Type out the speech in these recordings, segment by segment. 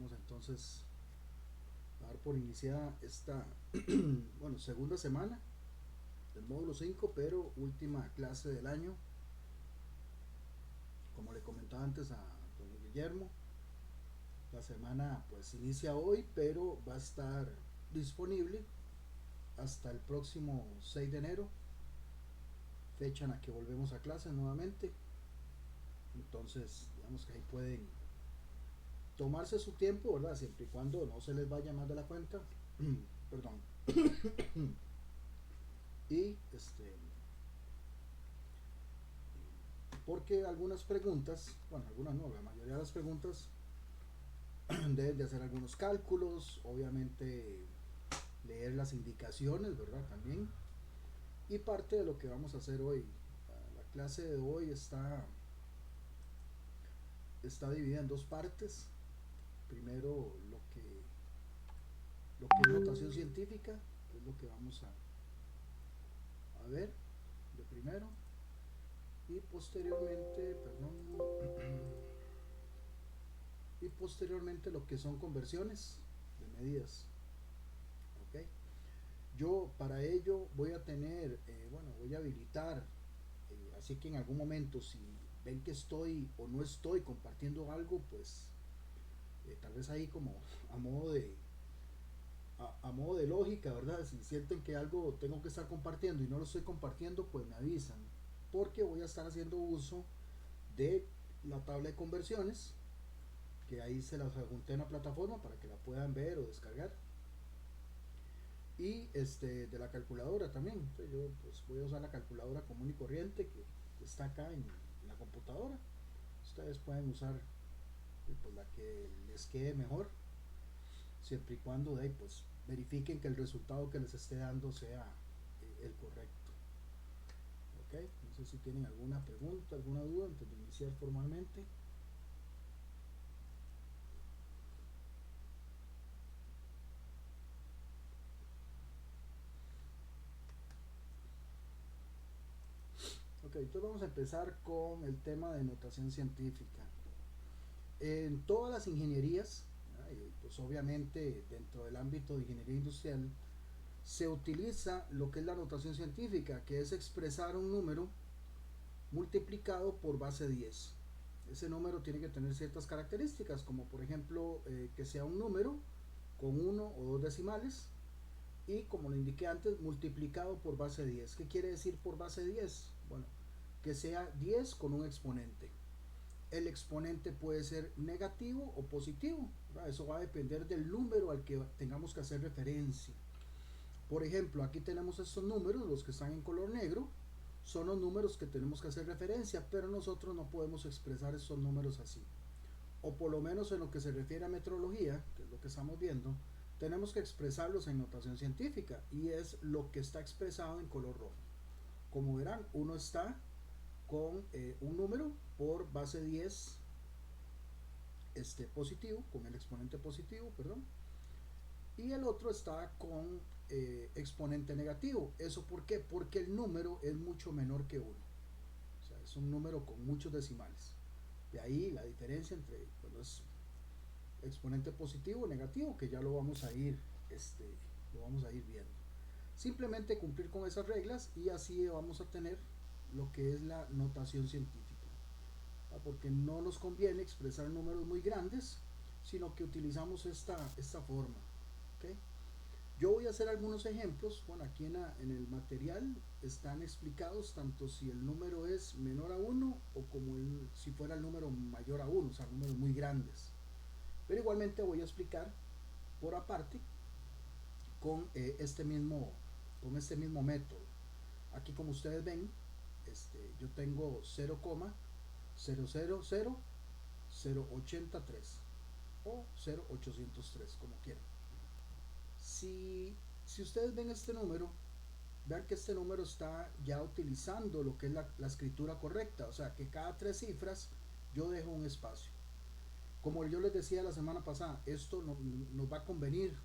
Vamos entonces a dar por iniciada esta bueno, segunda semana del módulo 5, pero última clase del año. Como le comentaba antes a don Guillermo, la semana pues inicia hoy, pero va a estar disponible hasta el próximo 6 de enero, fecha en la que volvemos a clase nuevamente. Entonces, digamos que ahí pueden tomarse su tiempo, ¿verdad? Siempre y cuando no se les vaya más de la cuenta. Perdón. Y porque algunas preguntas, bueno, algunas no, la mayoría de las preguntas deben de hacer algunos cálculos, obviamente leer las indicaciones, ¿verdad? También. Y parte de lo que vamos a hacer hoy, la clase de hoy está dividida en dos partes. Primero lo que es notación científica, que es lo que vamos a ver de primero. Y posteriormente, perdón, y posteriormente lo que son conversiones de medidas. ¿Ok? Yo para ello voy a tener, bueno, voy a habilitar, así que en algún momento si ven que estoy o no estoy compartiendo algo, pues tal vez ahí como a modo a modo de lógica, ¿verdad? Si sienten que algo tengo que estar compartiendo y no lo estoy compartiendo, pues me avisan, porque voy a estar haciendo uso de la tabla de conversiones, que ahí se las junté en la plataforma para que la puedan ver o descargar. Y de la calculadora también. Entonces yo pues voy a usar la calculadora común y corriente que está acá en la computadora. Ustedes pueden usar pues, la que les quede mejor, siempre y cuando de ahí, pues verifiquen que el resultado que les esté dando sea el correcto. ¿Ok? No sé si tienen alguna pregunta, alguna duda antes de iniciar formalmente. Ok, entonces vamos a empezar con el tema de notación científica. En todas las ingenierías, pues obviamente dentro del ámbito de ingeniería industrial, se utiliza lo que es la notación científica, que es expresar un número multiplicado por base 10. Ese número tiene que tener ciertas características, como por ejemplo que sea un número con uno o dos decimales y, como lo indiqué antes, multiplicado por base 10. ¿Qué quiere decir por base 10? Bueno, que sea 10 con un exponente. El exponente puede ser negativo o positivo, ¿verdad? Eso va a depender del número al que tengamos que hacer referencia. Por ejemplo, aquí tenemos estos números, los que están en color negro, son los números que tenemos que hacer referencia, pero nosotros no podemos expresar estos números así. O por lo menos en lo que se refiere a metrología, que es lo que estamos viendo, tenemos que expresarlos en notación científica y es lo que está expresado en color rojo. Como verán, uno está con un número por base 10 positivo, con el exponente positivo, perdón, y el otro está con exponente negativo. ¿Eso por qué? Porque el número es mucho menor que uno. O sea, es un número con muchos decimales. De ahí la diferencia entre cuando es exponente positivo o negativo, que ya lo vamos a ir viendo. Simplemente cumplir con esas reglas y así vamos a tener lo que es la notación científica. Porque no nos conviene expresar números muy grandes, sino que utilizamos esta forma. ¿Okay? Yo voy a hacer algunos ejemplos. Bueno, aquí en el material están explicados tanto si el número es menor a uno o como si fuera el número mayor a uno, o sea, números muy grandes. Pero igualmente voy a explicar por aparte con, con este mismo método. Aquí, como ustedes ven, yo tengo 0,000,083 o 0,803, como quieran. Si ustedes ven este número, vean que este número está ya utilizando lo que es la escritura correcta, o sea que cada tres cifras yo dejo un espacio. Como yo les decía la semana pasada, esto nos va a convenir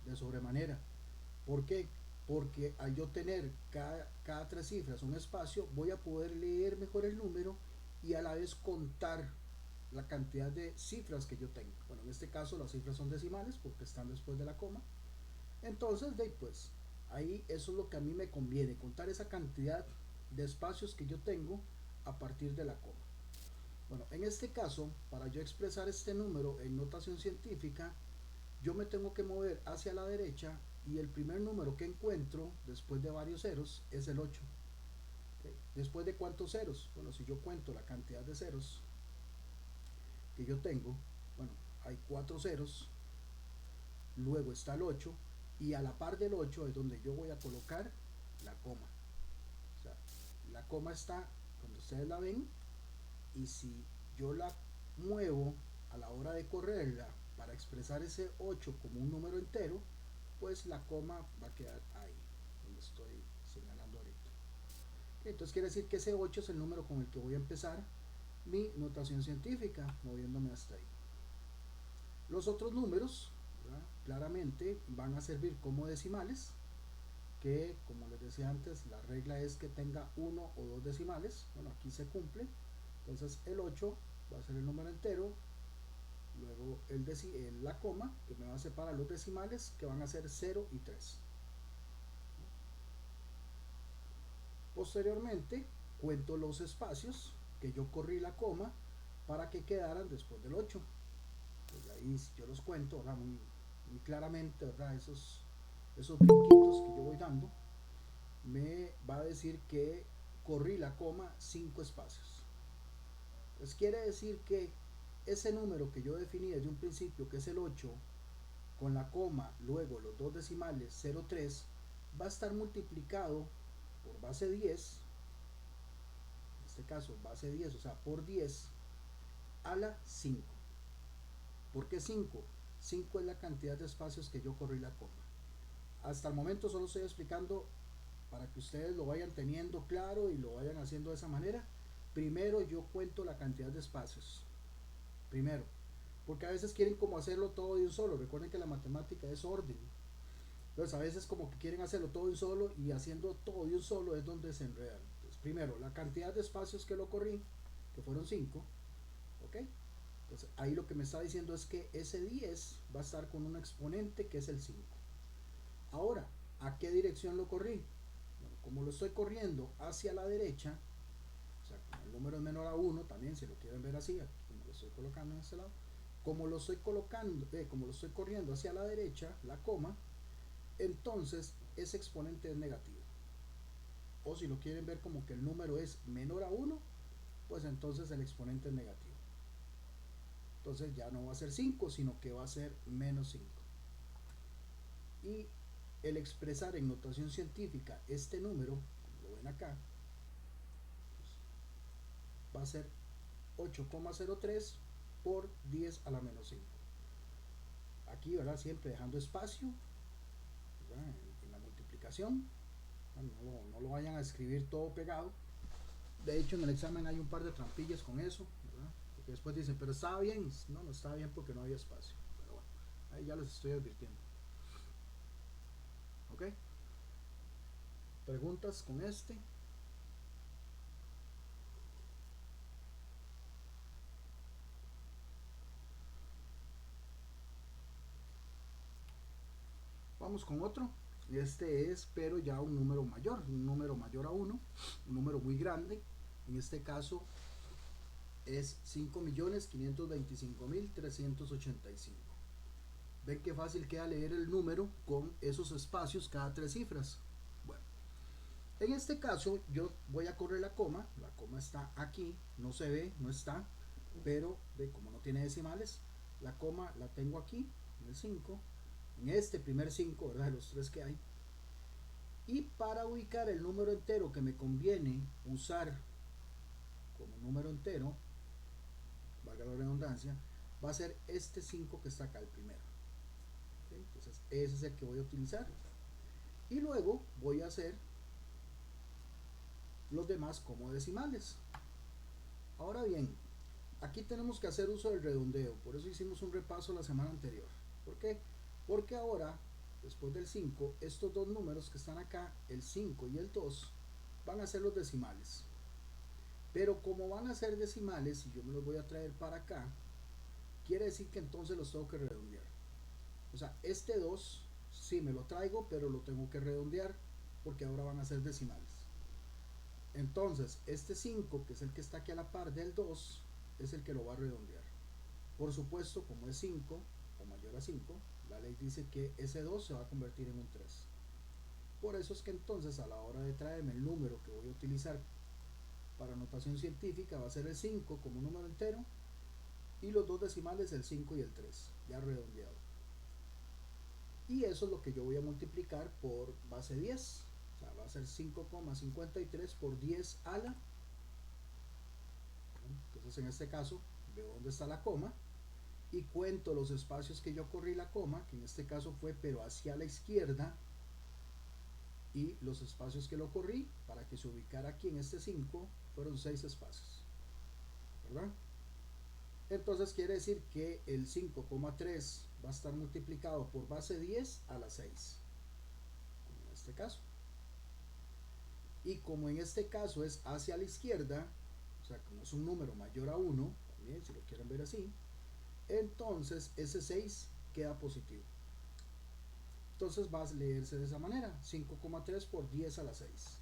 de sobremanera. ¿Por qué? Porque al yo tener cada tres cifras un espacio, voy a poder leer mejor el número y a la vez contar la cantidad de cifras que yo tengo. Bueno, en este caso las cifras son decimales porque están después de la coma. Entonces, pues ahí eso es lo que a mí me conviene, contar esa cantidad de espacios que yo tengo a partir de la coma. Bueno, en este caso, para yo expresar este número en notación científica, yo me tengo que mover hacia la derecha y el primer número que encuentro después de varios ceros es el 8. ¿Okay? ¿Después de cuántos ceros? Bueno, si yo cuento la cantidad de ceros que yo tengo, bueno, hay 4 ceros, luego está el 8 y a la par del 8 es donde yo voy a colocar la coma. O sea, la coma está donde ustedes la ven y si yo la muevo a la hora de correrla para expresar ese 8 como un número entero, pues la coma va a quedar ahí, donde estoy señalando ahorita. Entonces quiere decir que ese 8 es el número con el que voy a empezar mi notación científica, moviéndome hasta ahí. Los otros números, ¿verdad?, claramente van a servir como decimales, que como les decía antes, la regla es que tenga uno o dos decimales. Bueno, aquí se cumple. Entonces el 8 va a ser el número entero, luego la coma, que me va a separar los decimales, que van a ser 0 y 3. Posteriormente, cuento los espacios que yo corrí la coma para que quedaran después del 8. Pues ahí yo los cuento, ¿verdad?, muy claramente, ¿verdad? Esos brinquitos que yo voy dando me va a decir que corrí la coma 5 espacios. Entonces quiere decir que ese número que yo definí desde un principio, que es el 8, con la coma, luego los dos decimales 0,3, va a estar multiplicado por base 10, en este caso base 10, o sea, por 10 a la 5. ¿Por qué 5? 5 es la cantidad de espacios que yo corrí la coma. Hasta el momento solo estoy explicando para que ustedes lo vayan teniendo claro y lo vayan haciendo de esa manera. Primero yo cuento la cantidad de espacios. Primero. Porque a veces quieren como hacerlo todo de un solo. Recuerden que la matemática es orden. Entonces a veces como que quieren hacerlo todo de un solo y haciendo todo de un solo es donde se enredan. Entonces, primero, la cantidad de espacios que lo corrí, que fueron 5. ¿Ok? Entonces ahí lo que me está diciendo es que ese 10 va a estar con un exponente que es el 5. Ahora, ¿a qué dirección lo corrí? Bueno, como lo estoy corriendo hacia la derecha, o sea, como el número es menor a 1, también si lo quieren ver así, como lo estoy colocando en este lado, como lo estoy corriendo hacia la derecha, la coma, entonces ese exponente es negativo. O si lo quieren ver como que el número es menor a 1, pues entonces el exponente es negativo. Entonces ya no va a ser 5, sino que va a ser menos 5. Y el expresar en notación científica este número, como lo ven acá, pues va a ser 8,03 por 10 a la menos 5. Aquí, ¿verdad?, siempre dejando espacio, ¿verdad?, en la multiplicación. No lo vayan a escribir todo pegado. De hecho, en el examen hay un par de trampillas con eso, ¿verdad?, porque después dicen, pero estaba bien. No estaba bien porque no había espacio. Pero bueno, ahí ya les estoy advirtiendo. ¿Ok? ¿Preguntas con este? Vamos con otro. Este es, pero ya un número mayor a 1, un número muy grande. En este caso es 5.525.385. Ven qué fácil queda leer el número con esos espacios cada tres cifras. Bueno, en este caso yo voy a correr la coma está aquí, no se ve, no está, pero como no tiene decimales, la coma la tengo aquí, en el 5, en este primer 5, ¿verdad?, de los tres que hay. Y para ubicar el número entero que me conviene usar como número entero, valga la redundancia, va a ser este 5 que está acá, el primero. ¿Okay? Entonces ese es el que voy a utilizar. Y luego voy a hacer los demás como decimales. Ahora bien, aquí tenemos que hacer uso del redondeo, por eso hicimos un repaso la semana anterior. ¿Por qué? Porque ahora, después del 5, estos dos números que están acá, el 5 y el 2, van a ser los decimales. Pero como van a ser decimales y yo me los voy a traer para acá, quiere decir que entonces los tengo que redondear. O sea, este 2 sí me lo traigo, pero lo tengo que redondear porque ahora van a ser decimales. Entonces, este 5 que es el que está aquí a la par del 2 es el que lo va a redondear. Por supuesto, como es 5 o mayor a 5, la ley dice que ese 2 se va a convertir en un 3. Por eso es que entonces a la hora de traerme el número que voy a utilizar para notación científica va a ser el 5 como número entero y los dos decimales el 5 y el 3, ya redondeado. Y eso es lo que yo voy a multiplicar por base 10. O sea, va a ser 5,53 por 10 a la. Entonces en este caso veo dónde está la coma y cuento los espacios que yo corrí la coma, que en este caso fue pero hacia la izquierda, y los espacios que lo corrí para que se ubicara aquí en este 5 fueron 6 espacios, ¿verdad? Entonces quiere decir que el 5,3 va a estar multiplicado por base 10 a la 6, como en este caso. Y como en este caso es hacia la izquierda, o sea, como es un número mayor a 1, también si lo quieren ver así, entonces ese 6 queda positivo. Entonces va a leerse de esa manera, 5,3 por 10 a la 6,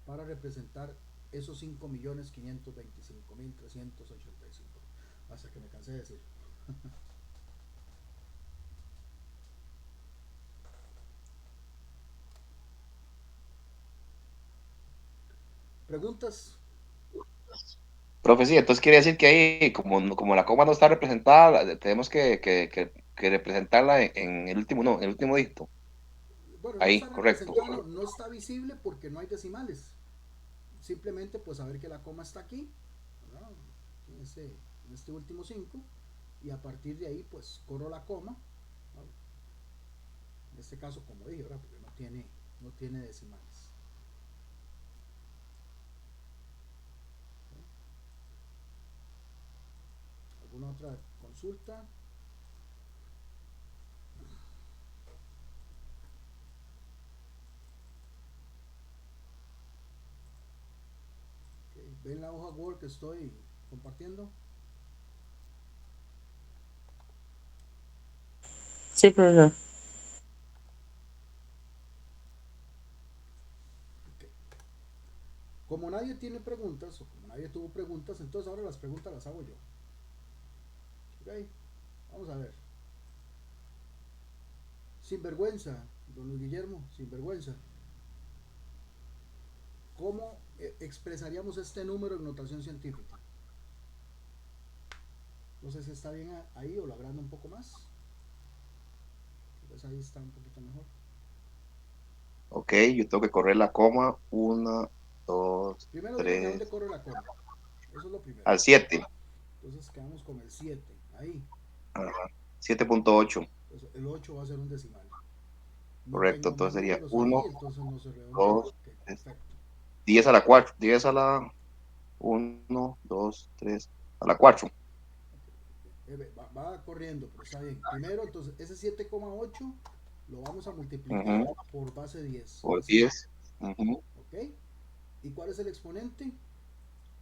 para representar esos 5.525.385. Hasta que me cansé de decir. ¿Preguntas? Profe, sí, entonces quiere decir que ahí, como la coma no está representada, tenemos que representarla en el último, no, en el último dígito. Bueno, no Ahí, está correcto. representada, no, no está visible porque no hay decimales. Simplemente pues saber que la coma está aquí, ¿verdad? En este último 5, y a partir de ahí pues corro la coma, ¿no? En este caso como dije, ¿verdad? Porque no tiene decimales. ¿Okay? ¿Alguna otra consulta? ¿Okay? ¿Ven la hoja Word que estoy compartiendo? Sí, profesor. Okay. Como nadie tiene preguntas, o como nadie tuvo preguntas, entonces ahora las preguntas las hago yo. ¿Ok? Vamos a ver. Sinvergüenza, don Luis Guillermo, sinvergüenza. ¿Cómo expresaríamos este número en notación científica? No sé si está bien ahí o lo agrando un poco más. Pues ahí está un poquito mejor. Ok, yo tengo que correr la coma. Una, dos, Primero dígame a dónde tres, corre la coma. Eso es lo primero. al 7. Entonces quedamos con el 7. Ahí. Ajá. 7.8. Entonces el 8 va a ser un decimal. No Correcto, tengo más entonces sería números uno, ahí, entonces no se redondea. 2, Ok, 3, perfecto. 10 a la 4. 10 a la uno, 2, 3, a la 4. Va corriendo, pero está bien. Primero, entonces, ese 7,8 lo vamos a multiplicar Ujú. por base 10. Por Así. 10. Ujú. ¿Ok? ¿Y cuál es el exponente?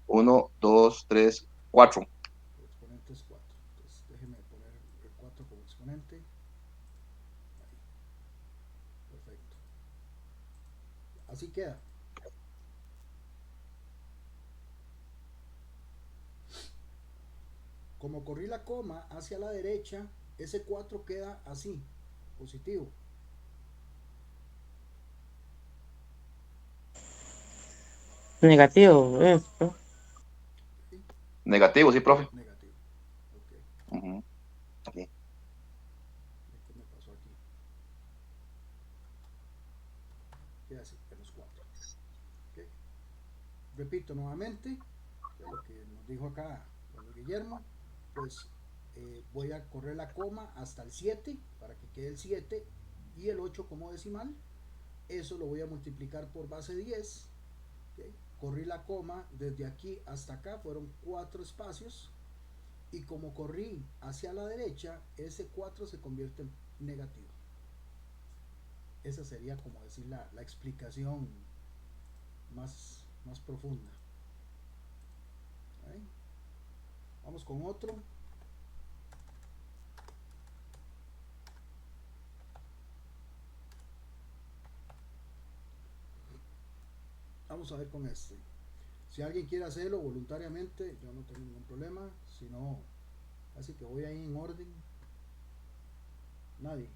1, 2, 3, 4. El exponente es 4. Entonces, déjeme poner el 4 como exponente. Ahí. Perfecto. Así queda. Como corrí la coma hacia la derecha, ese 4 queda así, positivo. Negativo, ¿Ok? Negativo, sí, profe. Negativo. Ok. Ujú. Aquí. ¿Qué me pasó aquí? Queda así, en los 4. ¿Ok? Repito nuevamente lo que nos dijo acá don Guillermo. Pues voy a correr la coma hasta el 7 para que quede el 7 y el 8 como decimal. Eso lo voy a multiplicar por base 10. ¿Okay? Corrí la coma desde aquí hasta acá, fueron 4 espacios. Y como corrí hacia la derecha, ese 4 se convierte en negativo. Esa sería como decir la explicación más profunda. Ahí. Vamos con otro. Vamos a ver con este. Si alguien quiere hacerlo voluntariamente, yo no tengo ningún problema. Si no, así que voy ahí en orden. Nadie.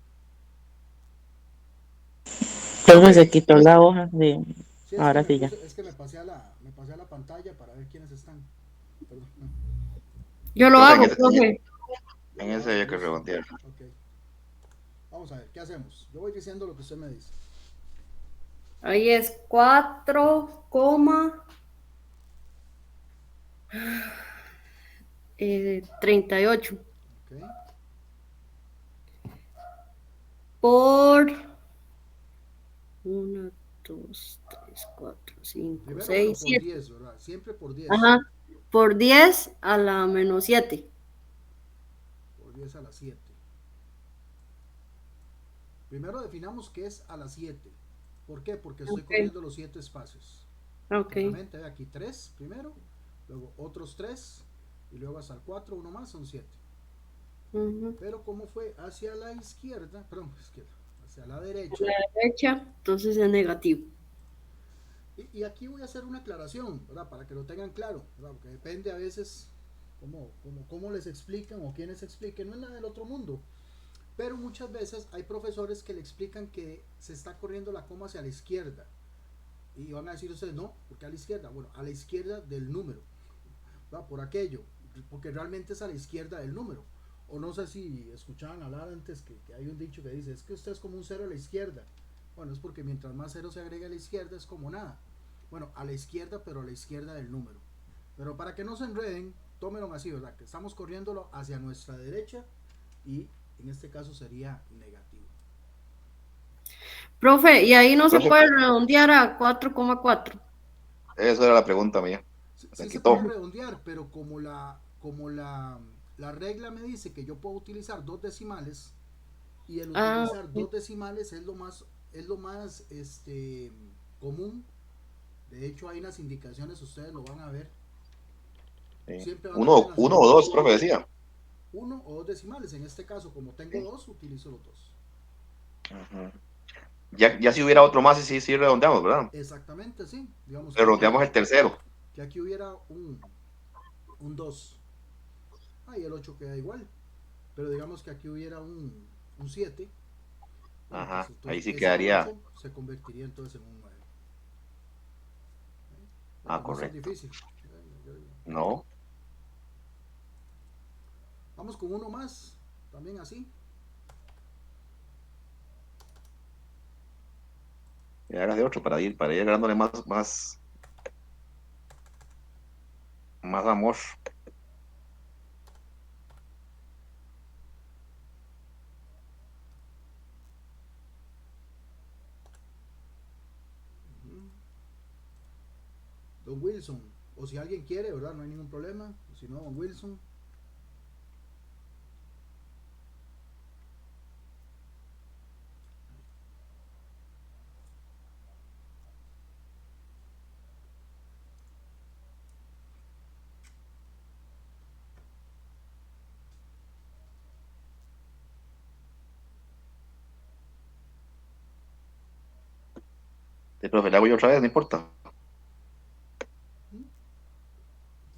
Profe, se quitó la hoja de... Sí, es que Ahora me sí ya. puse, es que me pasé a la pantalla para ver quiénes están. Perdón. Yo lo Profe, hago, profe. Yo en lo ese hay hago, que listo. redondear. Ok. Vamos a ver, ¿qué hacemos? Yo voy diciendo lo que usted me dice. Ahí es 4, 38 Ok. por 1, 2, 3, 4, 5, Primero, bueno, 6, por 7. 10, ¿verdad? Siempre por 10. Ajá. Por 10 a la menos 7. Por 10 a las 7. Primero definamos qué es a las 7. ¿Por qué? Porque estoy Ok, corriendo los 7 espacios. ok. Claramente, ve aquí 3 primero, luego otros 3 y luego hasta el 4, uno más, son 7. Ujú. Pero como fue hacia la izquierda, perdón, izquierda, hacia la A derecha, la derecha, entonces es negativo. y aquí voy a hacer una aclaración, ¿verdad? Para que lo tengan claro, ¿verdad? Porque depende a veces cómo les explican o quiénes expliquen, no es nada del otro mundo. Pero muchas veces hay profesores que le explican que se está corriendo la coma hacia la izquierda. Y van a decir ustedes, no, porque a la izquierda. Bueno, a la izquierda del número, ¿verdad? Por aquello, porque realmente es a la izquierda del número. O no sé si escuchaban hablar antes que hay un dicho que dice, es que usted es como un cero a la izquierda. Bueno, es porque mientras más cero se agrega a la izquierda es como nada. Bueno, a la izquierda, pero a la izquierda del número. Pero para que no se enreden, tómenlo así, ¿verdad? Que estamos corriéndolo hacia nuestra derecha y en este caso sería negativo. Profe, y ahí no se Profe, puede redondear a 4,4. eso era la pregunta mía. Se Sí se puede quitó. redondear, pero la regla me dice que yo puedo utilizar dos decimales y el Ah, utilizar ok. dos decimales es lo más común. De hecho, hay unas indicaciones, ustedes lo van a ver. Sí. Siempre van a ver en Uno, las uno o dos, profe, indicaciones decía. uno o dos decimales. En este caso, como tengo Sí. dos, utilizo los dos. Ujú. Ya si hubiera otro más, y sí, sí redondeamos, ¿verdad? Exactamente, sí. Digamos Redondeamos el tercero. que aquí hubiera un 2. Ah, y el 8 queda igual. Pero digamos que aquí hubiera un 7. Bueno, pues Ajá, ahí entonces sí ese quedaría. 8 se convertiría entonces en un 9. Ah, Que no es tan correcto. difícil. No, Vamos con uno más, también así. ya hagas de otro para ir ganándole más amor. Don Wilson, o si alguien quiere, ¿verdad? No hay ningún problema. O si no, Don Wilson. Sí, profe, le hago yo otra vez, no importa.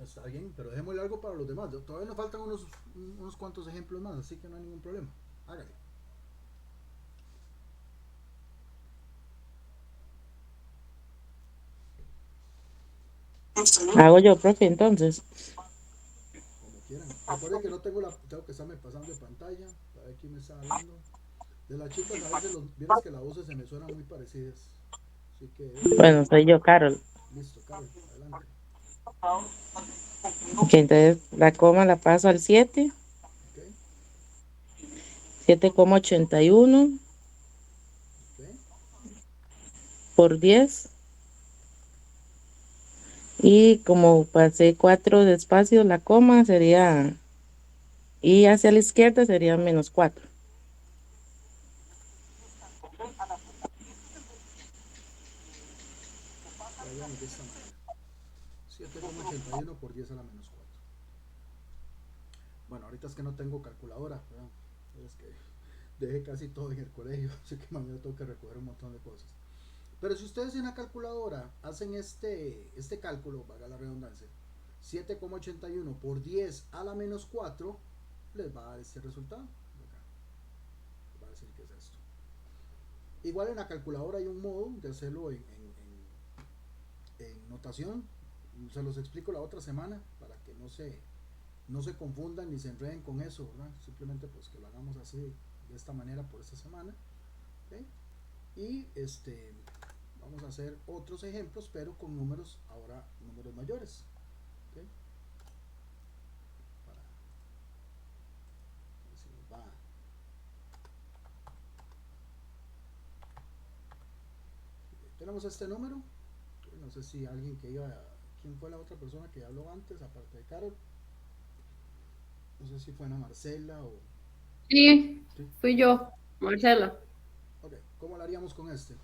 Está bien, pero dejémosle algo para los demás. Todavía nos faltan unos cuantos ejemplos más, así que no hay ningún problema. Hágale. Hago yo, profe, entonces. Como quieran. Recuerden que no tengo que estarme pasando de pantalla para ver quién me está hablando. De las chicas a veces vieras que las voces se me suenan muy parecidas. Así que Bueno, soy yo, Carol. listo, Carol, adelante. Que entonces la coma la paso al 7, Ok, 7,81 ok. por 10. Y como pasé 4 despacios, la coma sería, y hacia la izquierda sería -4. Vayamos de esta manera. 7,81 por 10 a la menos Bueno, ahorita es que no tengo calculadora, ¿verdad? Es que dejé casi todo en el colegio, así que mañana tengo que recoger un montón de cosas. Pero si ustedes en una calculadora hacen este cálculo, valga la redundancia, 7,81 por 10 a la menos 4, les va a dar este resultado. Acá. Les va a decir que es esto. Igual en la calculadora hay un modo de hacerlo en notación. Se los explico la otra semana para que no se confundan ni se enreden con eso, ¿verdad? Simplemente pues que lo hagamos así de esta manera por esta semana. ¿Okay? Y vamos a hacer otros ejemplos, pero con números, ahora números mayores. ¿Okay? Para ver si nos va. Tenemos este número. No sé si alguien que iba. ¿Quién fue la otra persona que habló antes, aparte de Carol? No sé si fue Ana Marcela o. Sí, ¿Sí? fui yo, Marcela. Ok, ¿cómo lo haríamos con este?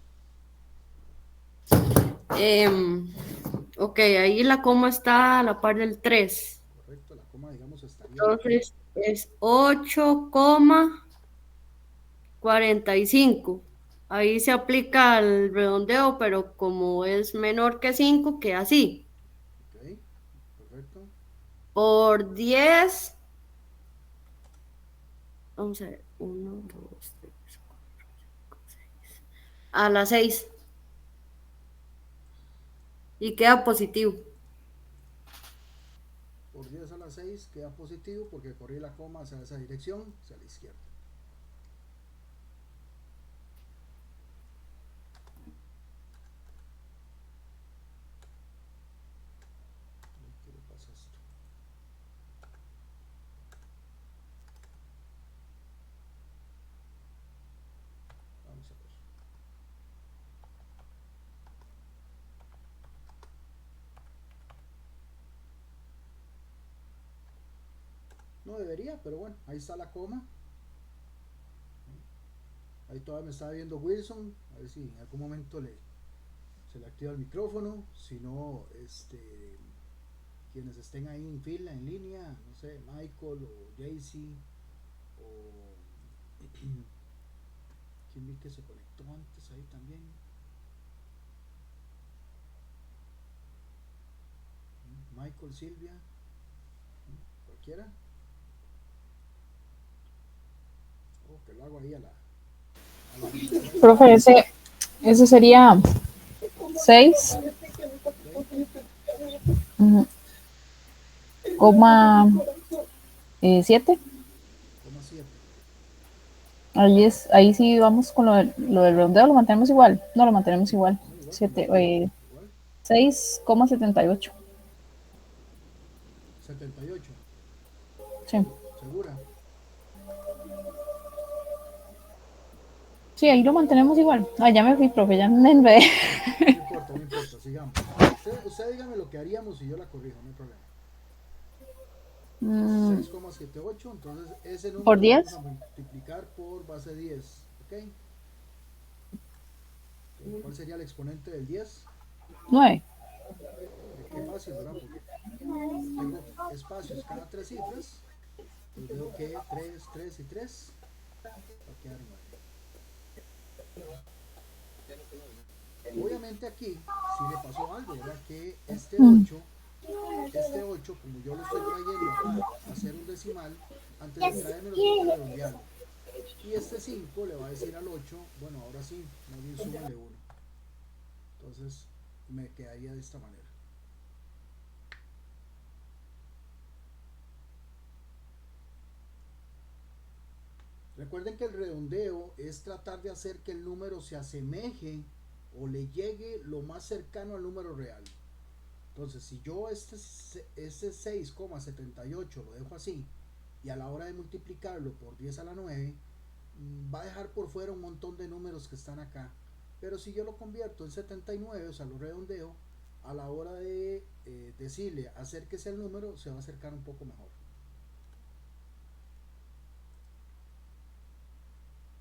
Ok, ahí la coma está a la par del 3. Correcto, la coma, digamos, estaría aquí. Entonces es 8,45. Ahí se aplica el redondeo, pero como es menor que 5, queda así. Ok, perfecto. Por 10, vamos a ver, 1, 2, 3, a la 6. Y queda positivo. Por 10 a la 6 queda positivo porque corrí la coma hacia esa dirección, hacia la izquierda. ¿Qué le pasa a esto? Vamos a ver. No debería, pero bueno, ahí está la coma. Ahí todavía me está viendo Wilson, a ver si en algún momento se le activa el micrófono. Si no, quienes estén ahí en fila, en línea, no sé, Michael o Jaycee o quien vi que se conectó antes ahí también. Michael, Silvia, cualquiera. O que lo hago ahí a la Profe, ese sería 6, coma 7. Coma 7. Ahí sí vamos con lo del redondeo, lo mantenemos igual. No, lo mantenemos igual. No, igual, 7, igual. 6,78. 78. Sí. ¿Segura? Sí, ahí lo mantenemos igual. Ay, ya me fui, profe, ya me enredé. No importa, sigamos. Usted dígame lo que haríamos y yo la corrijo, no hay problema. 6,78, entonces ese número ¿Por lo vamos 10? a multiplicar por base 10, ¿ok? ¿Cuál sería el exponente del 10? 9. Qué fácil, ¿verdad? Porque tengo espacios cada tres cifras, entonces veo que 3, 3 y 3 va a quedar 9. Obviamente aquí sí le pasó algo, ¿verdad? Que este 8, como yo lo estoy trayendo acá a hacer un decimal, antes de traerme lo tengo que redondearlo. Y este 5 le va a decir al 8, bueno, ahora sí, más bien súmale 1. Entonces me quedaría de esta manera. Recuerden que el redondeo es tratar de hacer que el número se asemeje o le llegue lo más cercano al número real. Entonces, si yo este 6,78 lo dejo así y a la hora de multiplicarlo por 10 a la 9, va a dejar por fuera un montón de números que están acá. Pero si yo lo convierto en 79, o sea, lo redondeo, a la hora de decirle acérquese al número, se va a acercar un poco mejor.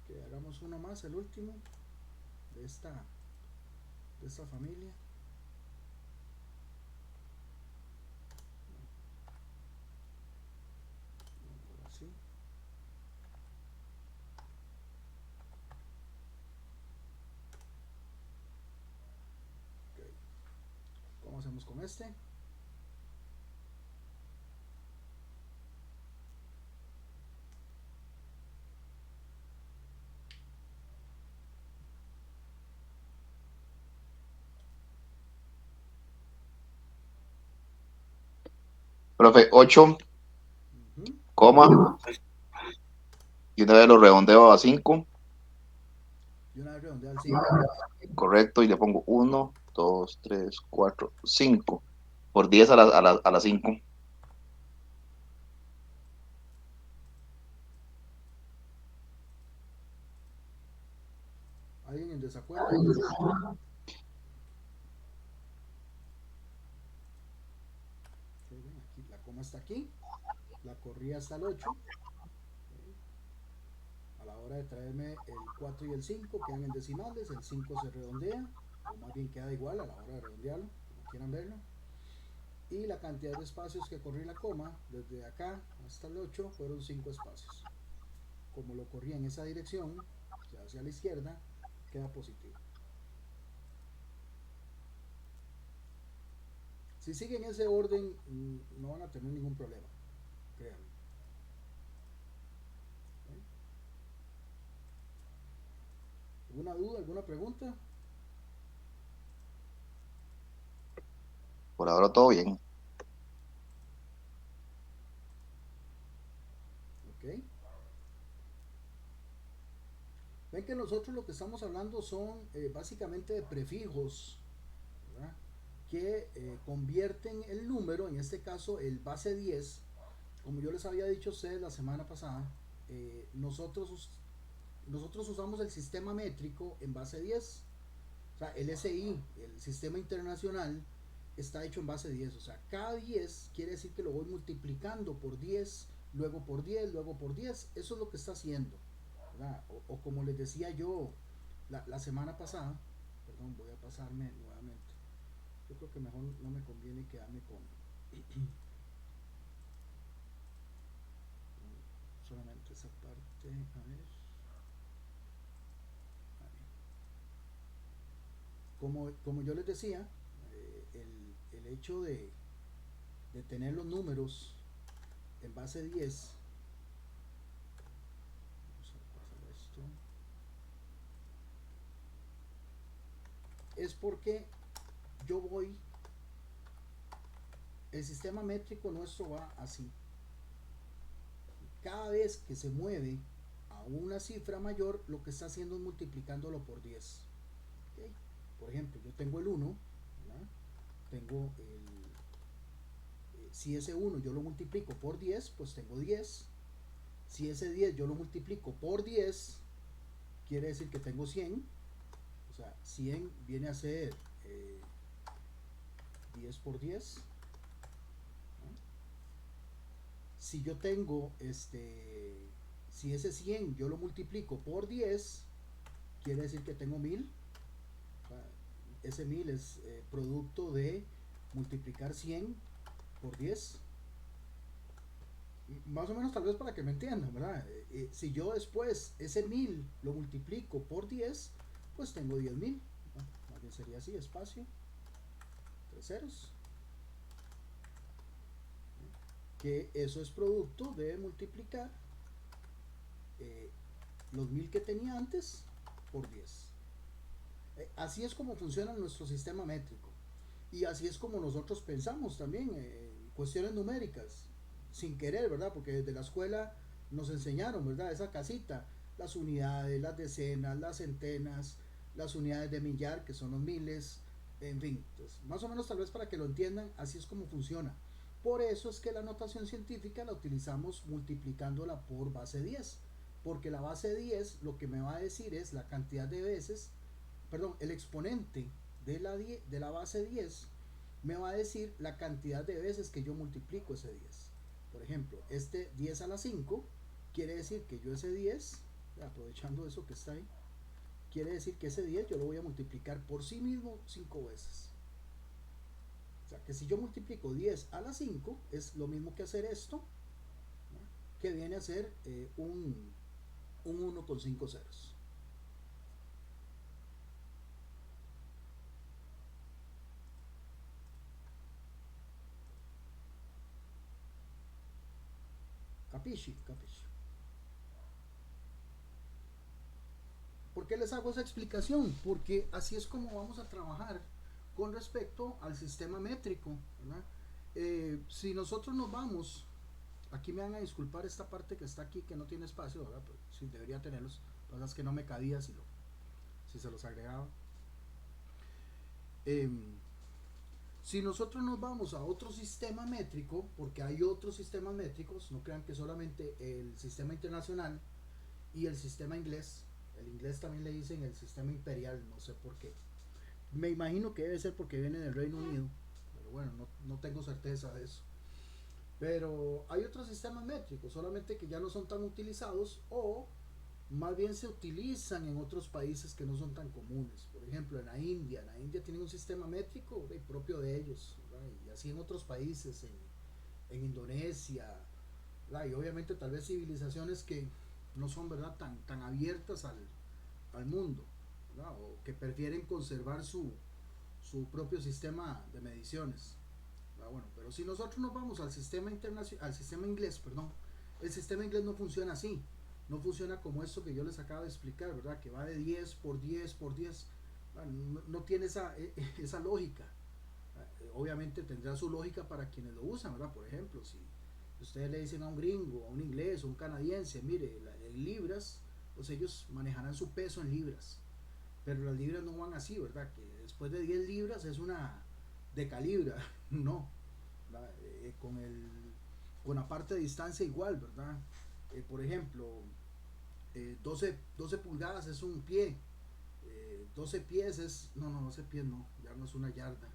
Que hagamos uno más, el último de esta familia. hacemos con este? Profe, 8, Ujú. coma, y una vez lo redondeo a 5, Y una vez redondea al 5. correcto, y le pongo 1, 2, 3, 4, 5, por 10 a la 5. ¿Alguien en desacuerdo? Ok, ven, aquí, la coma está aquí. La corrí hasta el 8. A la hora de traerme el 4 y el 5 quedan en decimales, el 5 se redondea, o más bien queda igual a la hora de redondearlo, como quieran verlo. Y la cantidad de espacios que corrí la coma, desde acá hasta el 8, fueron 5 espacios. Como lo corrí en esa dirección, o sea, hacia la izquierda, queda positivo. Si siguen ese orden, no van a tener ningún problema, créanme. ¿Ok? ¿Alguna duda, alguna pregunta? Por ahora todo bien. ¿Ok? Ven que nosotros lo que estamos hablando son básicamente de prefijos, ¿verdad? Que convierten el número, en este caso el base 10, como yo les había dicho a ustedes la semana pasada, nosotros usamos el sistema métrico en base 10. O sea, el SI, el sistema internacional, está hecho en base 10. O sea, cada 10 quiere decir que lo voy multiplicando por 10, luego por 10, luego por 10. Eso es lo que está haciendo, ¿verdad? O como les decía yo la semana pasada, perdón, voy a pasarme nuevamente. Yo creo que mejor no me conviene quedarme con solamente esa parte. A ver. Como yo les decía, el hecho de tener los números en base 10, vamos a pasar esto, es porque yo voy, el sistema métrico nuestro va así. Cada vez que se mueve a una cifra mayor, lo que está haciendo es multiplicándolo por 10. ¿Okay? Por ejemplo, yo tengo el 1, ¿verdad? Tengo si ese 1 yo lo multiplico por 10, pues tengo 10. Si ese 10 yo lo multiplico por 10, quiere decir que tengo 100. O sea, 100 viene a ser 10 por 10. ¿No? Si yo tengo si ese 100 yo lo multiplico por 10, quiere decir que tengo 1000. O sea, ese 1000 es producto de multiplicar 100 por 10. Más o menos, tal vez para que me entiendan, ¿verdad? Si yo después ese 1000 lo multiplico por 10, pues tengo 10.000. ¿No? Más bien sería así, espacio, 3 ceros. Que eso es producto de multiplicar los 1000 que tenía antes por 10. Así es como funciona nuestro sistema métrico. Y así es como nosotros pensamos también, cuestiones numéricas, sin querer, ¿verdad? Porque desde la escuela nos enseñaron, ¿verdad? Esa casita, las unidades, las decenas, las centenas, las unidades de millar, que son los miles, en fin. Entonces, más o menos tal vez para que lo entiendan, así es como funciona. Por eso es que la notación científica la utilizamos multiplicándola por base 10. Porque la base 10 lo que me va a decir es la cantidad de veces, perdón, el exponente de la base 10 me va a decir la cantidad de veces que yo multiplico ese 10. Por ejemplo, este 10 a la 5 quiere decir que yo ese 10, aprovechando eso que está ahí, quiere decir que ese 10 yo lo voy a multiplicar por sí mismo 5 veces. O sea, que si yo multiplico 10 a la 5 es lo mismo que hacer esto, ¿no? Que viene a ser un 1 con 5 ceros. Capisci, capisci. ¿Por qué les hago esa explicación? Porque así es como vamos a trabajar con respecto al sistema métrico, ¿verdad? Si nosotros nos vamos, aquí me van a disculpar esta parte que está aquí que no tiene espacio, ¿verdad? Pero sí debería tenerlos, lo que pasa es que no me cabía si se los agregaba. Si nosotros nos vamos a otro sistema métrico, porque hay otros sistemas métricos, no crean que solamente el sistema internacional y el sistema inglés, el inglés también le dicen el sistema imperial, no sé por qué. Me imagino que debe ser porque viene del Reino Unido, pero bueno, no tengo certeza de eso. Pero hay otros sistemas métricos, solamente que ya no son tan utilizados o más bien se utilizan en otros países que no son tan comunes. Por ejemplo, en la India tienen un sistema métrico propio de ellos, ¿verdad? Y así en otros países, en Indonesia, ¿verdad? Y obviamente tal vez civilizaciones que no son, ¿verdad?, tan abiertas al mundo, ¿verdad? O que prefieren conservar su propio sistema de mediciones. Bueno, pero si nosotros nos vamos al sistema internacional, al sistema inglés, perdón, el sistema inglés no funciona así. No funciona como esto que yo les acabo de explicar, ¿verdad? Que va de 10 por 10 por 10. No tiene esa lógica. Obviamente tendrá su lógica para quienes lo usan, ¿verdad? Por ejemplo, si ustedes le dicen a un gringo, a un inglés, a un canadiense, mire, en libras, pues ellos manejarán su peso en libras. Pero las libras no van así, ¿verdad? Que después de 10 libras es una decalibra. No. Con la parte de distancia igual, ¿verdad? Por ejemplo, 12 pulgadas es un pie, 12 pies es, no, 12 pies no, ya no es una yarda.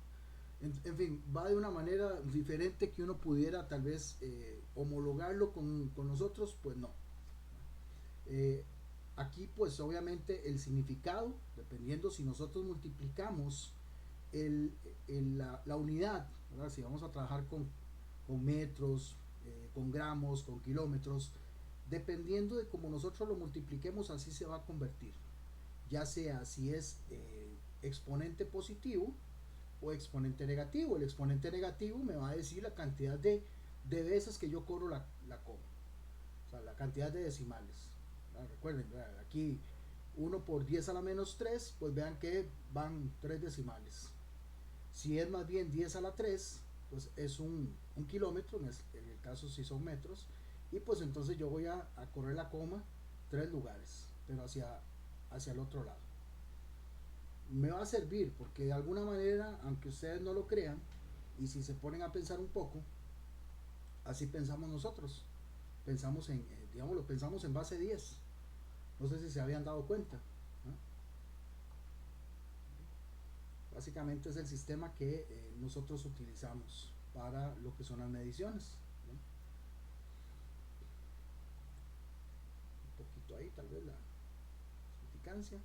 En fin, va de una manera diferente que uno pudiera tal vez homologarlo con nosotros, pues no. Aquí pues obviamente el significado, dependiendo si nosotros multiplicamos la unidad, ¿verdad? Si vamos a trabajar con metros, con gramos, con kilómetros, dependiendo de cómo nosotros lo multipliquemos, así se va a convertir, ya sea si es exponente positivo o exponente negativo. El exponente negativo me va a decir la cantidad de veces que yo corro la coma, o sea, la cantidad de decimales. Recuerden, aquí 1 por 10 a la menos 3, pues vean que van 3 decimales. Si es más bien 10 a la 3, pues es un kilómetro, en el caso si son metros, y pues entonces yo voy a correr la coma 3 lugares, pero hacia el otro lado. Me va a servir porque de alguna manera, aunque ustedes no lo crean, y si se ponen a pensar un poco, así pensamos nosotros. Pensamos pensamos en base 10. No sé si se habían dado cuenta, ¿no? Básicamente es el sistema que nosotros utilizamos para lo que son las mediciones, ¿no? Un poquito ahí tal vez la significancia.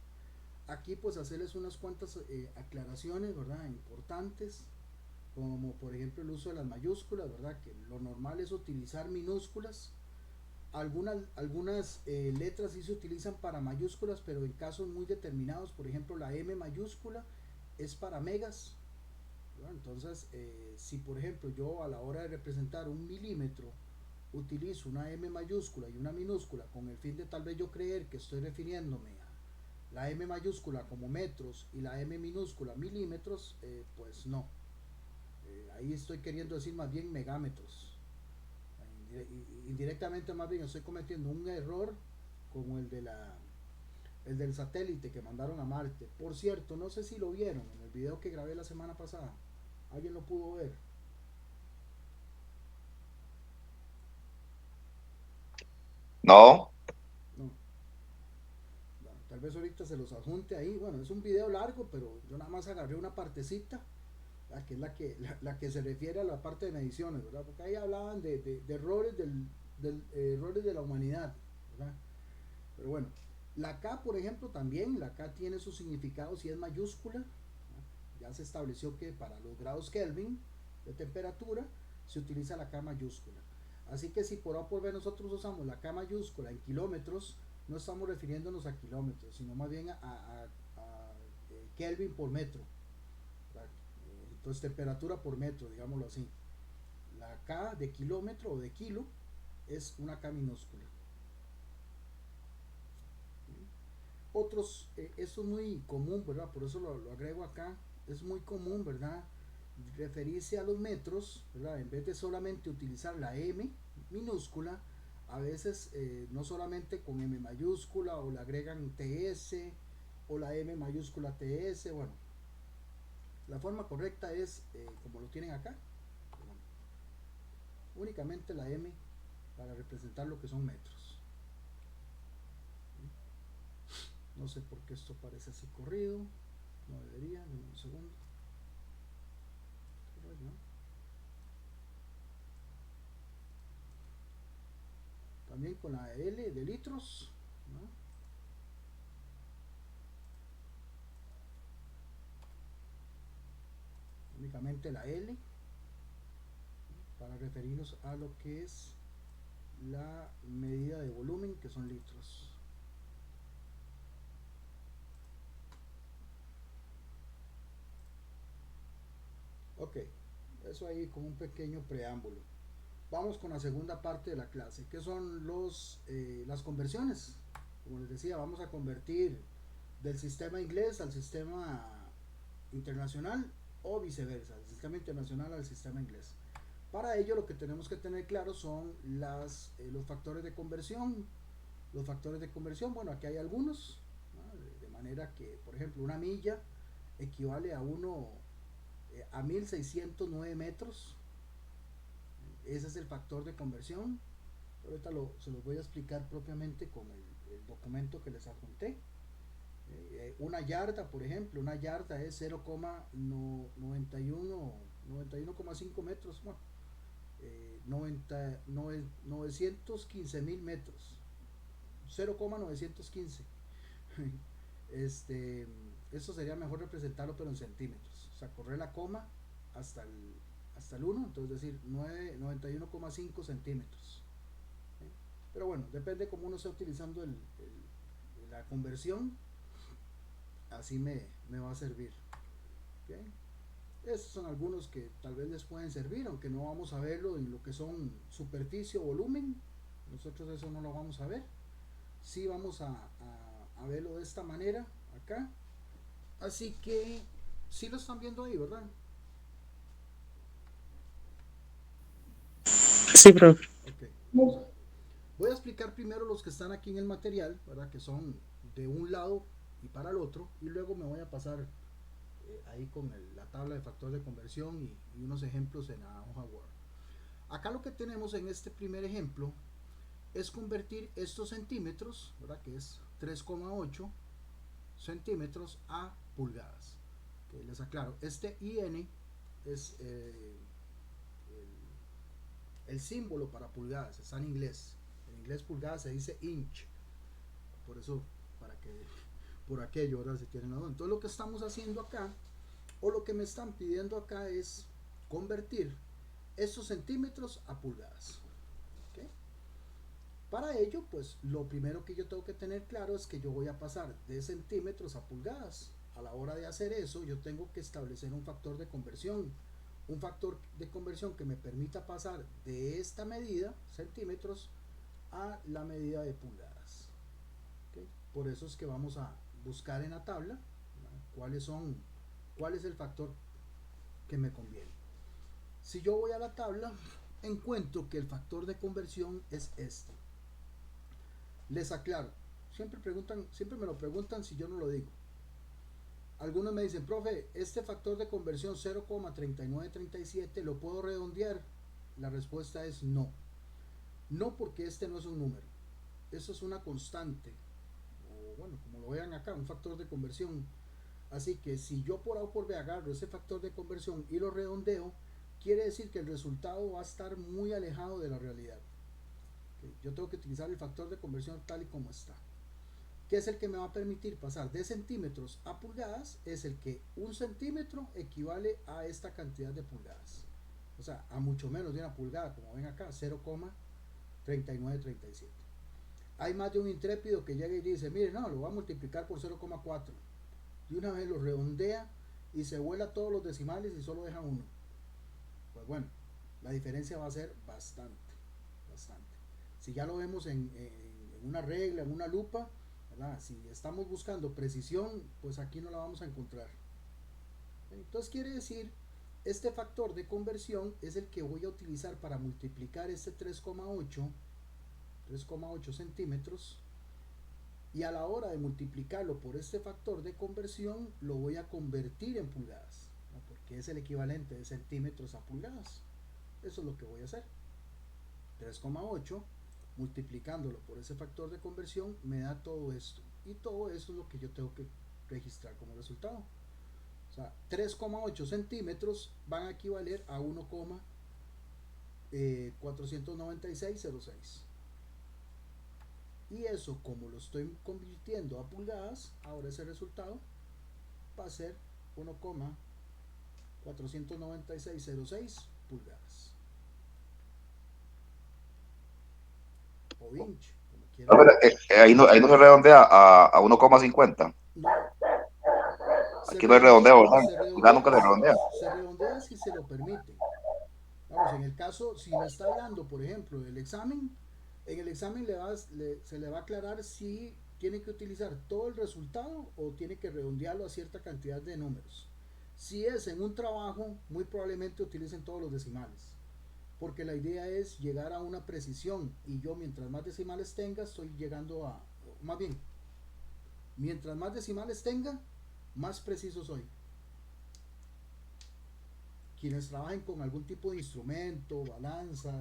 Aquí pues hacerles unas cuantas aclaraciones, ¿verdad?, importantes, como por ejemplo el uso de las mayúsculas, ¿verdad? Que lo normal es utilizar minúsculas. Algunas letras sí se utilizan para mayúsculas, pero en casos muy determinados, por ejemplo la M mayúscula es para megas, ¿verdad? Entonces si por ejemplo yo a la hora de representar un milímetro utilizo una M mayúscula y una minúscula con el fin de tal vez yo creer que estoy refiriéndome a la M mayúscula como metros y la M minúscula milímetros, pues no, ahí estoy queriendo decir más bien megámetros. Indirectamente más bien estoy cometiendo un error como el del satélite que mandaron a Marte. Por cierto, no sé si lo vieron en el video que grabé la semana pasada. ¿Alguien lo pudo ver? No. No. Bueno, tal vez ahorita se los adjunte ahí. Bueno, es un video largo, pero yo nada más agarré una partecita, que es la que se refiere a la parte de mediciones, ¿verdad? Porque ahí hablaban de errores errores de la humanidad, ¿verdad? Pero bueno, la K, por ejemplo, también, la K tiene su significado si es mayúscula, ¿no? Ya se estableció que para los grados Kelvin de temperatura se utiliza la K mayúscula. Así que si por A por B nosotros usamos la K mayúscula en kilómetros, no estamos refiriéndonos a kilómetros, sino más bien a Kelvin por metro. Entonces temperatura por metro, digámoslo así. La K de kilómetro o de kilo es una K minúscula. Otros, esto es muy común, ¿verdad? Por eso lo agrego acá. Es muy común, ¿verdad? Referirse a los metros, ¿verdad? En vez de solamente utilizar la M minúscula, a veces no solamente con M mayúscula o le agregan TS o la M mayúscula TS. Bueno, la forma correcta es como lo tienen acá, bueno, únicamente la M para representar lo que son metros. No sé por qué esto parece así corrido, no debería, un segundo. También con la L de litros, ¿no? Únicamente la L para referirnos a lo que es la medida de volumen, que son litros. Ok, eso ahí como un pequeño preámbulo. Vamos con la segunda parte de la clase, que son las conversiones. Como les decía, vamos a convertir del sistema inglés al sistema internacional o viceversa, del sistema internacional al sistema inglés. Para ello lo que tenemos que tener claro son los factores de conversión. Los factores de conversión, bueno, aquí hay algunos, ¿no? De manera que, por ejemplo, una milla equivale a 1609 metros. Ese es el factor de conversión. Ahorita se los voy a explicar propiamente con el documento que les adjunté. Una yarda, por ejemplo, una yarda es 0,91,5 metros. Bueno, 915.000 metros. 0,915. Eso sería mejor representarlo, pero en centímetros. O sea, correr la coma hasta el 1, entonces decir 91,5 centímetros. Pero bueno, depende cómo uno esté utilizando la conversión, así me va a servir. ¿Okay? Estos son algunos que tal vez les pueden servir, aunque no vamos a verlo en lo que son superficie o volumen. Nosotros eso no lo vamos a ver. Sí vamos a verlo de esta manera acá. Así que sí lo están viendo ahí, ¿verdad? Sí, profe. Okay. Voy a explicar primero los que están aquí en el material, ¿verdad? Que son de un lado y para el otro, y luego me voy a pasar ahí con la tabla de factor de conversión y unos ejemplos en la hoja Word. Acá lo que tenemos en este primer ejemplo es convertir estos centímetros, ¿verdad? Que es 3,8 centímetros a pulgadas. Okay, les aclaro, este IN es el símbolo para pulgadas, está en inglés. En inglés pulgadas se dice inch. Por eso, por aquello, ¿verdad? Si tienen la duda. Entonces lo que estamos haciendo acá, o lo que me están pidiendo acá, es convertir estos centímetros a pulgadas. ¿Okay? Para ello, pues lo primero que yo tengo que tener claro es que yo voy a pasar de centímetros a pulgadas. A la hora de hacer eso, yo tengo que establecer un factor de conversión. Un factor de conversión que me permita pasar de esta medida, centímetros, a la medida de pulgadas. ¿Okay? Por eso es que vamos a buscar en la tabla, ¿no? cuál es el factor que me conviene. Si yo voy a la tabla, encuentro que el factor de conversión es este. Les aclaro, siempre me lo preguntan si yo no lo digo. Algunos me dicen, profe, este factor de conversión 0,3937 ¿lo puedo redondear? La respuesta es no. No, porque este no es un número. Eso es una constante. O bueno, como lo vean acá, un factor de conversión. Así que si yo por A o por B agarro ese factor de conversión y lo redondeo, quiere decir que el resultado va a estar muy alejado de la realidad. ¿Okay? Yo tengo que utilizar el factor de conversión tal y como está. ¿Qué es el que me va a permitir pasar de centímetros a pulgadas? Es el que un centímetro equivale a esta cantidad de pulgadas. O sea, a mucho menos de una pulgada, como ven acá, 0,3937. Hay más de un intrépido que llega y dice, mire, no, lo voy a multiplicar por 0,4. De una vez lo redondea y se vuela todos los decimales y solo deja uno. Pues bueno, la diferencia va a ser bastante. Si ya lo vemos en una regla, en una lupa, ¿verdad? Si estamos buscando precisión, pues aquí no la vamos a encontrar. Entonces quiere decir, este factor de conversión es el que voy a utilizar para multiplicar este 3,8 centímetros, y a la hora de multiplicarlo por este factor de conversión lo voy a convertir en pulgadas, ¿no? Porque es el equivalente de centímetros a pulgadas. Eso es lo que voy a hacer. 3,8 multiplicándolo por ese factor de conversión me da todo esto, y todo eso es lo que yo tengo que registrar como resultado. O sea, 3,8 centímetros van a equivaler a 1,49606. Y eso, como lo estoy convirtiendo a pulgadas, ahora ese resultado va a ser 1,49606 pulgadas. O inch, como No, quieran. ahí no se redondea a 1,50. No, Aquí no hay redondeo, ¿verdad? se Pulgada redondea, nunca se redondea. se redondea si se lo permiten. Vamos, en el caso, si me está hablando, por ejemplo, del examen, en el examen se le va a aclarar si tiene que utilizar todo el resultado o tiene que redondearlo a cierta cantidad de números. Si es en un trabajo, muy probablemente utilicen todos los decimales, porque la idea es llegar a una precisión, y yo mientras más decimales tenga, estoy llegando a, más bien, mientras más decimales tenga, más preciso soy. Quienes trabajen con algún tipo de instrumento, balanzas,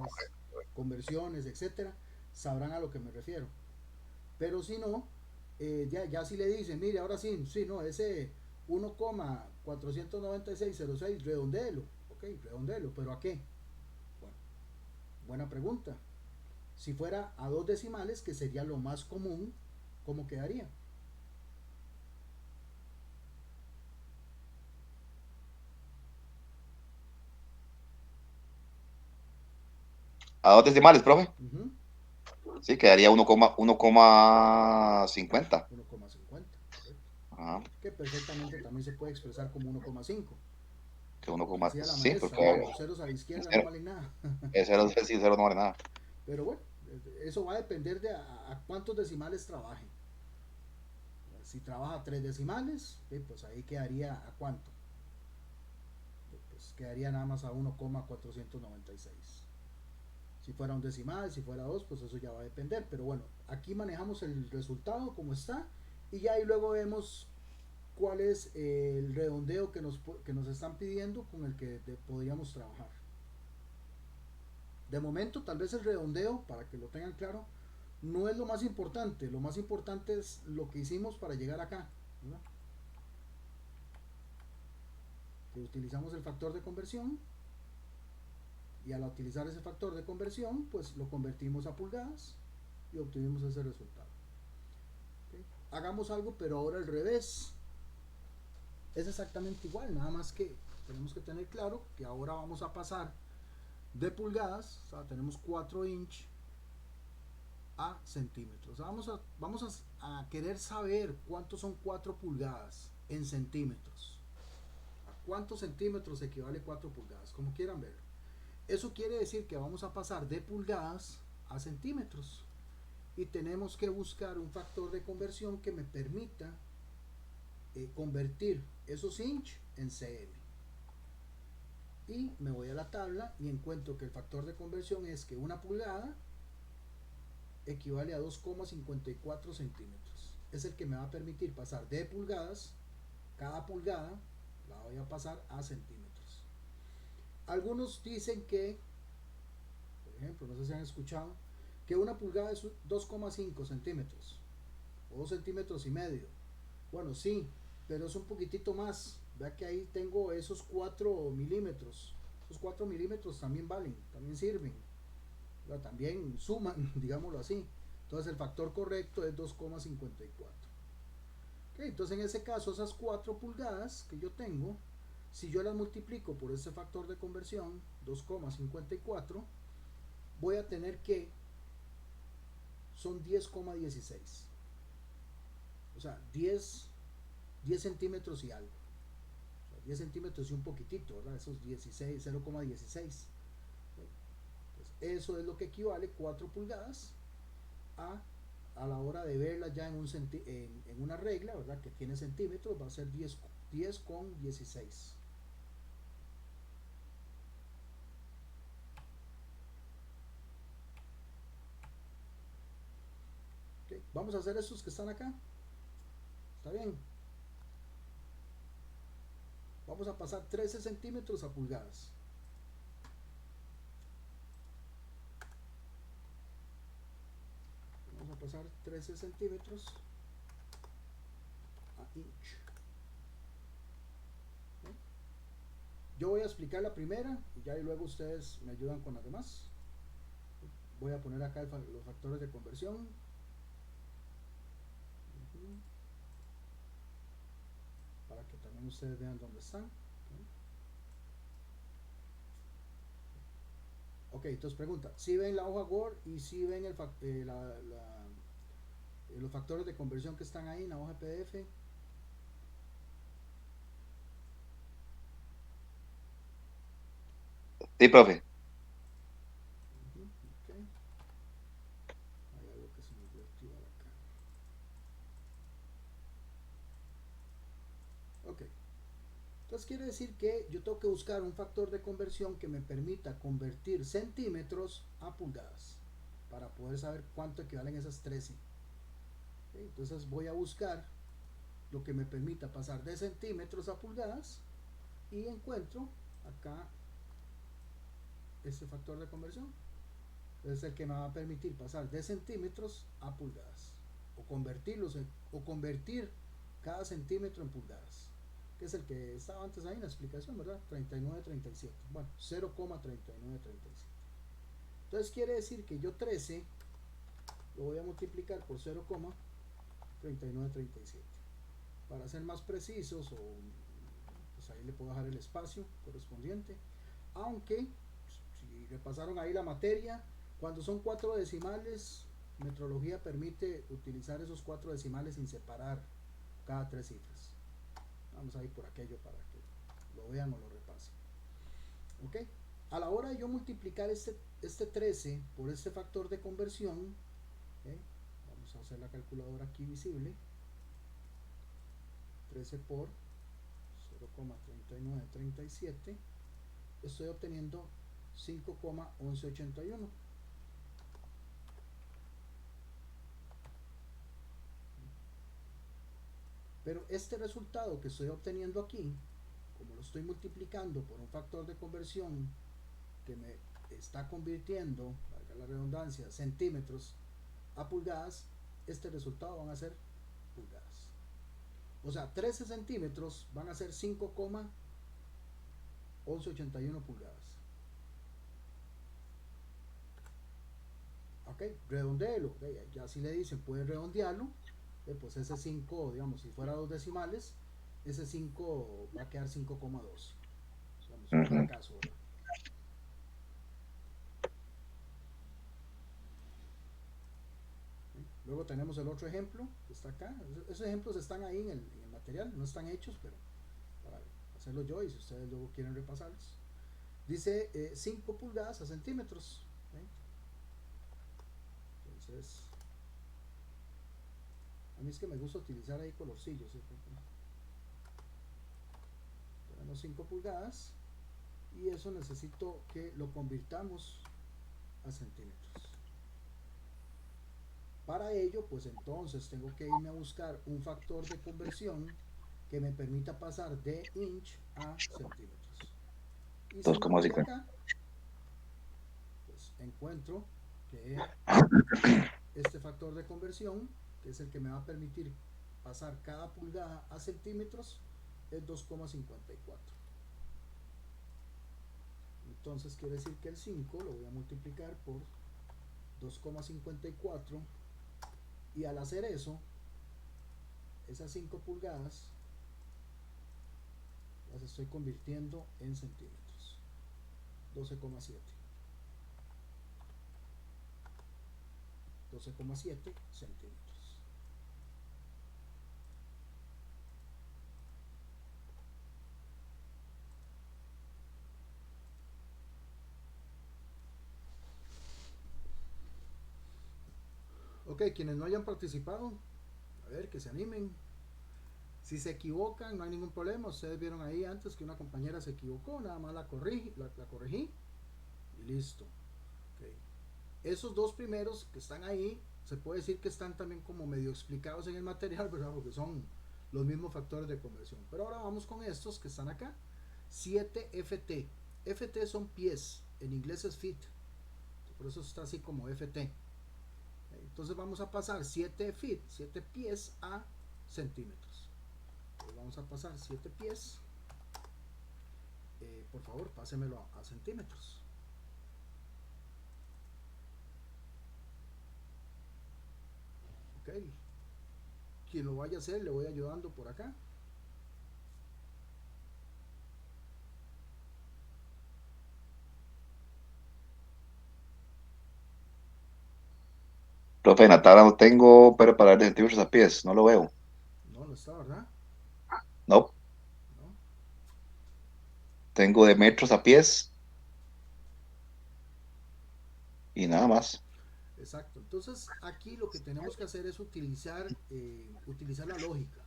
conversiones, etcétera, sabrán a lo que me refiero. Pero si no, ya si le dicen, mire, ahora sí, no, ese 1,49606, redondéelo. Ok, redondéelo, pero ¿a qué? Bueno, buena pregunta. Si fuera a 2 decimales, que sería lo más común, ¿cómo quedaría? A 2 decimales, profe. Uh-huh. Sí, quedaría 1,50. 1,50, correcto. Ajá. Que perfectamente también se puede expresar como 1,5. Que Como decía la sí, maestra, ¿no? porque Los ceros a la izquierda no valen nada. cero, sí, cero no vale nada. Pero bueno, eso va a depender de a cuántos decimales trabaje. Si trabaja 3 decimales, pues ahí quedaría a cuánto. Pues quedaría nada más a 1,496. Si fuera un decimal, si fuera 2, pues eso ya va a depender. Pero bueno, aquí manejamos el resultado como está, y ya ahí luego vemos cuál es el redondeo que nos están pidiendo con el que podríamos trabajar. De momento, tal vez el redondeo, para que lo tengan claro, no es lo más importante. Lo más importante es lo que hicimos para llegar acá, ¿verdad? Que utilizamos el factor de conversión, y al utilizar ese factor de conversión, pues lo convertimos a pulgadas y obtuvimos ese resultado. ¿Okay? Hagamos algo, pero ahora al revés. Es exactamente igual, nada más que tenemos que tener claro que ahora vamos a pasar de pulgadas, o sea, tenemos 4 inch a centímetros. Vamos a querer saber cuántos son 4 pulgadas en centímetros. ¿A cuántos centímetros equivale 4 pulgadas? Como quieran verlo. Eso quiere decir que vamos a pasar de pulgadas a centímetros, y tenemos que buscar un factor de conversión que me permita convertir esos inch en cm. Y me voy a la tabla y encuentro que el factor de conversión es que una pulgada equivale a 2,54 centímetros. Es el que me va a permitir pasar de pulgadas, cada pulgada la voy a pasar a centímetros. Algunos dicen que, por ejemplo, no sé si han escuchado, que una pulgada es 2,5 centímetros o 2 centímetros y medio. Bueno, sí, pero es un poquitito más. Vea que ahí tengo esos 4 milímetros. Esos 4 milímetros también valen, también sirven, también suman, digámoslo así. Entonces el factor correcto es 2,54. Okay, entonces en ese caso, esas 4 pulgadas que yo tengo, si yo las multiplico por ese factor de conversión, 2,54, voy a tener que son 10,16. O sea, 10 centímetros y algo. O sea, 10 centímetros y un poquitito, ¿verdad? Esos 16, 0,16. Entonces, eso es lo que equivale 4 pulgadas a la hora de verla ya en una regla, ¿verdad? Que tiene centímetros, va a ser 10 con 16. Okay. Vamos a hacer estos que están acá. ¿Está bien? Vamos a pasar 13 centímetros a pulgadas. Vamos a pasar 13 centímetros a inch. ¿Okay? Yo voy a explicar la primera y ya luego ustedes me ayudan con las demás. Voy a poner acá los factores de conversión. Para que también ustedes vean dónde están. Ok, entonces pregunta, si ven la hoja Word y si ven los factores de conversión que están ahí en la hoja PDF. Sí, profe. Okay. Hay algo que se me olvidó activar acá. Ok. Entonces quiere decir que yo tengo que buscar un factor de conversión que me permita convertir centímetros a pulgadas para poder saber cuánto equivalen esas 13. Okay. Entonces voy a buscar lo que me permita pasar de centímetros a pulgadas y encuentro acá este factor de conversión. Es el que me va a permitir pasar de centímetros a pulgadas o convertir cada centímetro en pulgadas, que es el que estaba antes ahí en la explicación, ¿verdad? 3937. Bueno, 0,3937. Entonces quiere decir que yo 13 lo voy a multiplicar por 0,3937. Para ser más precisos, pues ahí le puedo dejar el espacio correspondiente. Aunque, si repasaron ahí la materia, cuando son 4 decimales, metrología permite utilizar esos 4 decimales sin separar cada 3 cifras. Vamos a ir por aquello para que lo vean o lo repasen. Ok, a la hora de yo multiplicar este 13 por este factor de conversión, ¿okay? Vamos a hacer la calculadora aquí visible. 13 por 0,3937, estoy obteniendo 5,1181. Pero este resultado que estoy obteniendo aquí, como lo estoy multiplicando por un factor de conversión que me está convirtiendo, valga la redundancia, centímetros a pulgadas, este resultado van a ser pulgadas. O sea, 13 centímetros van a ser 5,1181 pulgadas. Ok, redondéelo. Ya si le dicen, puede redondearlo. Pues ese 5, digamos, si fuera 2 decimales, ese 5 va a quedar 5,2. Digamos, por si acaso, ¿verdad? Luego tenemos el otro ejemplo que está acá. Esos ejemplos están ahí en el material, no están hechos, pero para hacerlo yo y si ustedes luego quieren repasarlos. Dice 5 pulgadas a centímetros. Entonces, a mí es que me gusta utilizar ahí colorcillos. Tenemos 5 pulgadas y eso necesito que lo convirtamos a centímetros. Para ello, pues entonces tengo que irme a buscar un factor de conversión que me permita pasar de inch a centímetros. Y si me voy acá, pues encuentro que este factor de conversión, que es el que me va a permitir pasar cada pulgada a centímetros, es 2,54. Entonces quiere decir que el 5 lo voy a multiplicar por 2,54 y al hacer eso, esas 5 pulgadas las estoy convirtiendo en centímetros. 12,7 centímetros. Ok, Ok, quienes no hayan participado, a ver, que se animen. Si se equivocan, no hay ningún problema. Ustedes vieron ahí antes que una compañera se equivocó, nada más la corregí y listo. Okay. Esos dos primeros que están ahí, se puede decir que están también como medio explicados en el material, ¿verdad? Porque son los mismos factores de conversión. Pero ahora vamos con estos que están acá. 7 FT. FT son pies, en inglés es feet. Por eso está así como FT. Entonces vamos a pasar 7 feet, 7 pies a centímetros. Entonces vamos a pasar 7 pies. Por favor, pásemelo a centímetros. Ok. Quien lo vaya a hacer, le voy ayudando por acá. Profe, en la tabla no tengo, pero para de centímetros a pies, no lo veo. No está, ¿verdad? No, No. tengo de metros a pies y nada más. Exacto. Entonces aquí lo que tenemos que hacer es utilizar la lógica.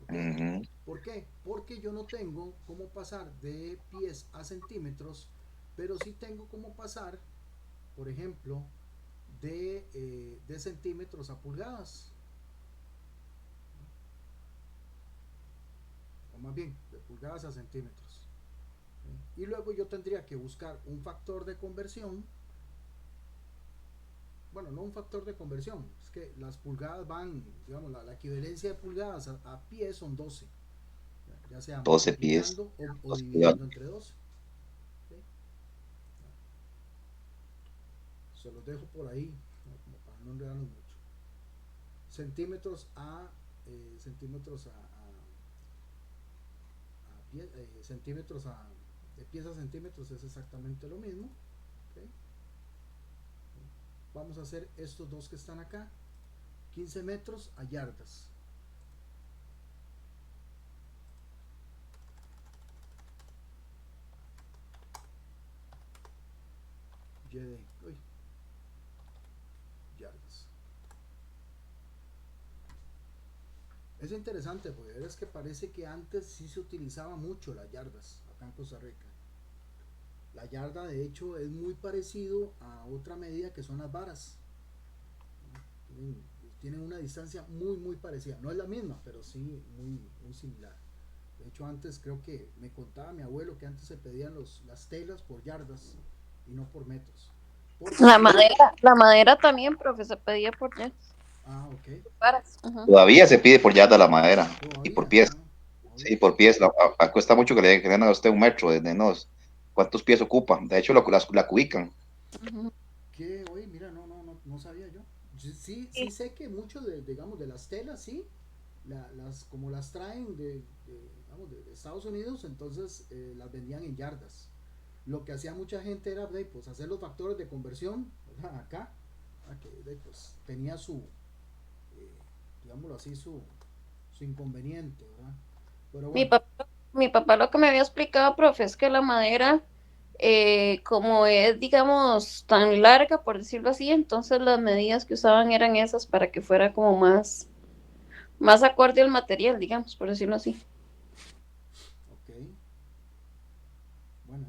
¿Okay? Ujú. ¿Por qué? Porque yo no tengo cómo pasar de pies a centímetros, pero sí tengo cómo pasar, por ejemplo, de centímetros a pulgadas. O más bien, de pulgadas a centímetros. ¿Sí? Y luego yo tendría que buscar un factor de conversión. Bueno, no un factor de conversión, es que las pulgadas van, digamos, la equivalencia de pulgadas a pies son 12, ya sea 12 pies. multiplicando o dividiendo entre 12. ¿Sí? Se los dejo por ahí, ¿no? Como para no enredarnos mucho. Centímetros a pie, centímetros de pies a centímetros es exactamente lo mismo. ¿Okay? Vamos a hacer estos dos que están acá, 15 metros a yardas. Yardas. Es interesante porque es que parece que antes sí se utilizaba mucho las yardas acá en Costa Rica. La yarda de hecho es muy parecido a otra medida que son las varas. Tienen una distancia muy parecida. No es la misma, pero sí muy similar. De hecho antes creo que me contaba mi abuelo que antes se pedían las telas por yardas y no por metros. Porque La madera también, profe, se pedía por ya. Ah, ok. Varas. Ajá. Todavía se pide por yarda la madera y por Todavía. pies. Oye, Sí, por pies. Cuesta mucho que le den a usted un metro de nos. ¿Cuántos pies ocupa? De hecho, la cubican. Ajá. que, oye, mira, no sabía yo. Sí sé que mucho digamos, de las telas, sí, como las traen digamos, de Estados Unidos, entonces las vendían en yardas. Lo que hacía mucha gente era pues hacer los factores de conversión, ¿verdad? Acá, que pues tenía digámoslo así, su inconveniente, ¿verdad? Pero Mi bueno, papá, mi papá lo que me había explicado, profe, es que la madera, como es, digamos, tan larga, por decirlo así, entonces las medidas que usaban eran esas para que fuera como más acorde al material, digamos, por decirlo así. ok, bueno,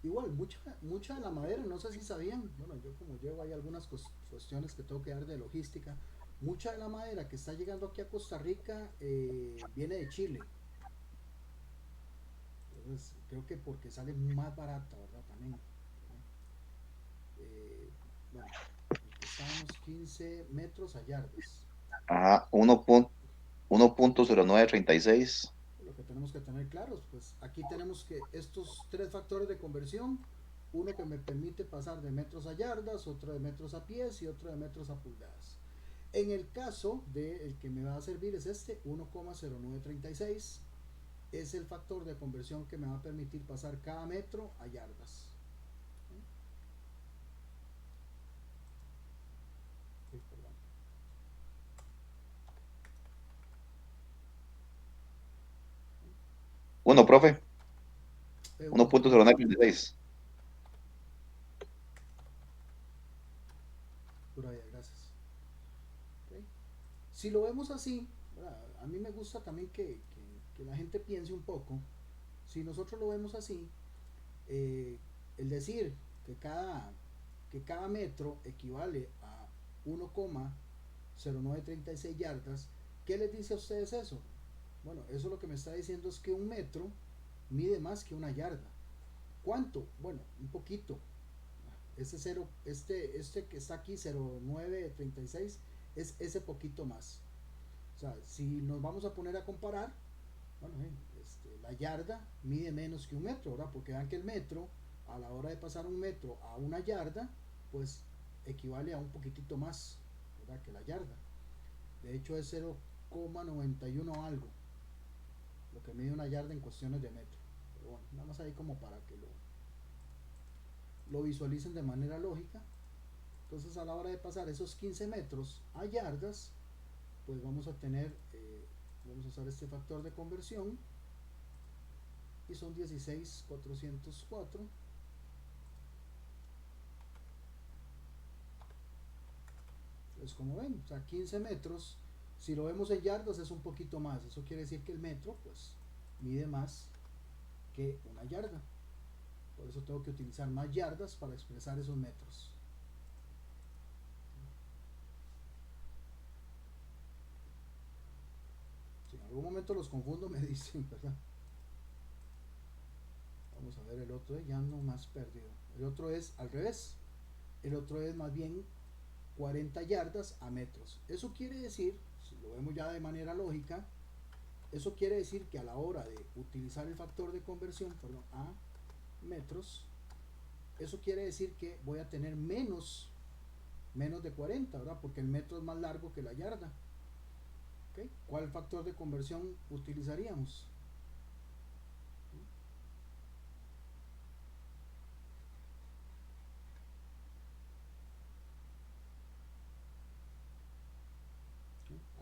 igual, mucha de la madera, no sé si sabían, bueno, yo como llevo ahí algunas cuestiones que tengo que dar de logística, mucha de la madera que está llegando aquí a Costa Rica viene de Chile. Entonces, creo que porque sale más barata, ¿verdad? También. Bueno, estábamos 15 metros a yardas. Ajá, 1.0936. Lo que tenemos que tener claros, pues aquí tenemos que estos tres factores de conversión, uno que me permite pasar de metros a yardas, otro de metros a pies y otro de metros a pulgadas. En el caso de el que me va a servir es este 1,0936, es el factor de conversión que me va a permitir pasar cada metro a yardas. Uno, profe. Uno, sí, perdón. 1.0936. Pura vida, gracias. Si lo vemos así, ¿verdad? A mí me gusta también que la gente piense un poco. Si nosotros lo vemos así, eh, el decir que cada metro equivale a 1,0936 yardas, ¿qué les dice a ustedes eso? Bueno, eso lo que me está diciendo es que un metro mide más que una yarda. ¿Cuánto? Bueno, un poquito. Este que está aquí, 0,936, es ese poquito más. O sea, si nos vamos a poner a comparar, bueno, la yarda mide menos que un metro, ¿verdad? Porque vean que el metro, a la hora de pasar un metro a una yarda, pues equivale a un poquitito más, ¿verdad? Que la yarda. De hecho es 0,91 algo, lo que mide una yarda en cuestiones de metro. Pero bueno, nada más ahí como para que lo visualicen de manera lógica. Entonces a la hora de pasar esos 15 metros a yardas, pues vamos a tener, vamos a usar este factor de conversión, y son 16,404. Entonces como ven, o sea, 15 metros, si lo vemos en yardas es un poquito más. Eso quiere decir que el metro pues mide más que una yarda. Por eso tengo que utilizar más yardas para expresar esos metros. Si en algún momento los confundo me dicen, ¿verdad? Vamos a ver el otro, ya no más perdido. El otro es al revés. El otro es más bien 40 yardas a metros. Eso quiere decir, si lo vemos ya de manera lógica, eso quiere decir que a la hora de utilizar el factor de conversión, perdón, a metros, eso quiere decir que voy a tener menos de 40, ¿verdad? Porque el metro es más largo que la yarda. ¿Okay? ¿Cuál factor de conversión utilizaríamos?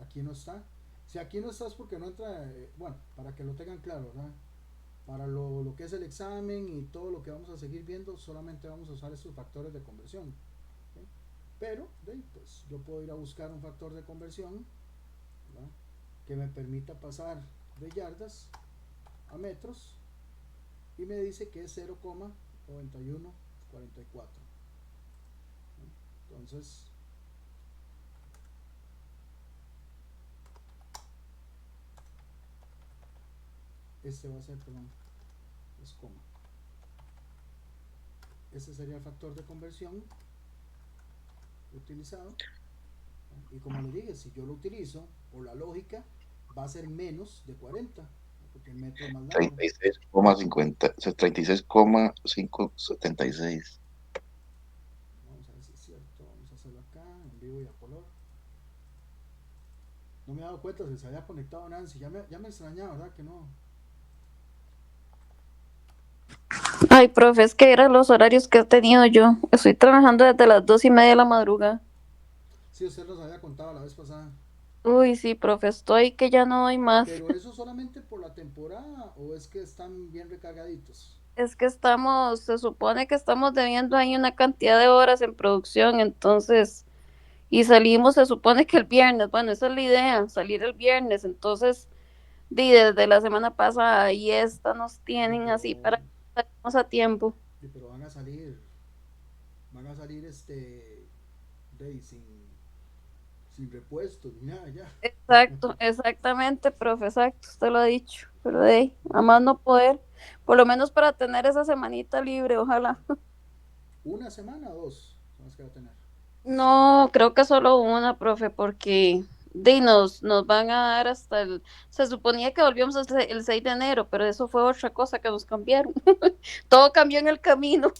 Aquí no está. Si aquí no está es porque no entra, bueno, para que lo tengan claro, ¿verdad? Para lo que es el examen y todo lo que vamos a seguir viendo, solamente vamos a usar estos factores de conversión. ¿Okay? Pero, pues yo puedo ir a buscar un factor de conversión, ¿verdad?, que me permita pasar de yardas a metros, y me dice que es 0,9144. Entonces, este va a ser, perdón, es coma. Este sería el factor de conversión utilizado. Y como les dije, si yo lo utilizo por la lógica, va a ser menos de 40, porque el metro es más largo. 36,576. Vamos a ver si es cierto. Vamos a hacerlo acá, en vivo y a color. No me he dado cuenta si se había conectado Nancy. Ya me extrañaba, ¿verdad? Que no. Ay, profe, es que eran los horarios que he tenido yo. Estoy trabajando desde las 2:30 de la madrugada. Sí, usted nos había contado la vez pasada. Uy, sí, profe, estoy que ya no doy más. ¿Pero eso solamente por la temporada o es que están bien recargaditos? Es que se supone que estamos debiendo ahí una cantidad de horas en producción, entonces, y salimos, se supone que el viernes, bueno, esa es la idea, salir el viernes, entonces, desde la semana pasada y esta nos Sí, tienen así pero, para que salimos a tiempo. sí, pero van a salir sin repuestos ni nada ya. Exacto, exactamente, profe, exacto, usted lo ha dicho, pero a más no poder, por lo menos para tener esa semanita libre, ojalá. ¿Una semana o dos son las que va a tener? No, creo que solo una, profe, porque nos van a dar hasta se suponía que volvíamos el 6 de enero, pero eso fue otra cosa que nos cambiaron. Todo cambió en el camino,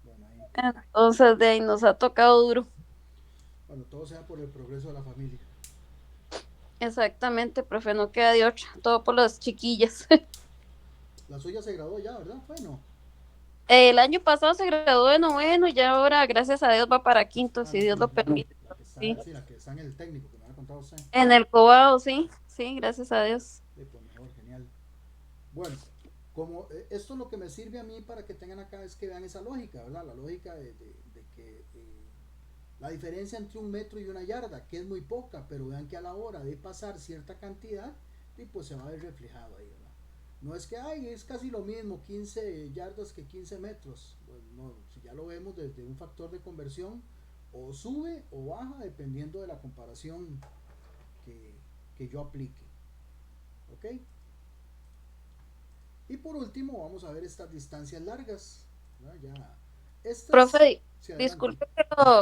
Bueno, ahí. entonces de ahí nos ha tocado duro. Bueno, todo sea por el progreso de la familia. Exactamente, profe, no queda de otra, todo por las chiquillas. La suya se graduó ya, ¿verdad? Bueno. El año pasado se graduó de noveno y ya ahora, gracias a Dios, va para quinto, Ah, si no, Dios sí, lo claro. permite. Sí. La que está en el técnico, que me ha contado usted. En el Cobao, sí, sí, gracias a Dios. Pues mejor, genial. Bueno, como esto lo que me sirve a mí para que tengan acá es que vean esa lógica, ¿verdad? La lógica de que La diferencia entre 1 metro y 1 yarda, que es muy poca, pero vean que a la hora de pasar cierta cantidad, y pues se va a ver reflejado ahí, ¿verdad? No es que ay, es casi lo mismo 15 yardas que 15 metros. Pues no, si ya lo vemos desde un factor de conversión, o sube o baja dependiendo de la comparación que, que yo aplique. ¿Ok? Y por último, vamos a ver estas distancias largas. ¿Verdad? Ya. Estas. Profe, Sí, adelante. disculpe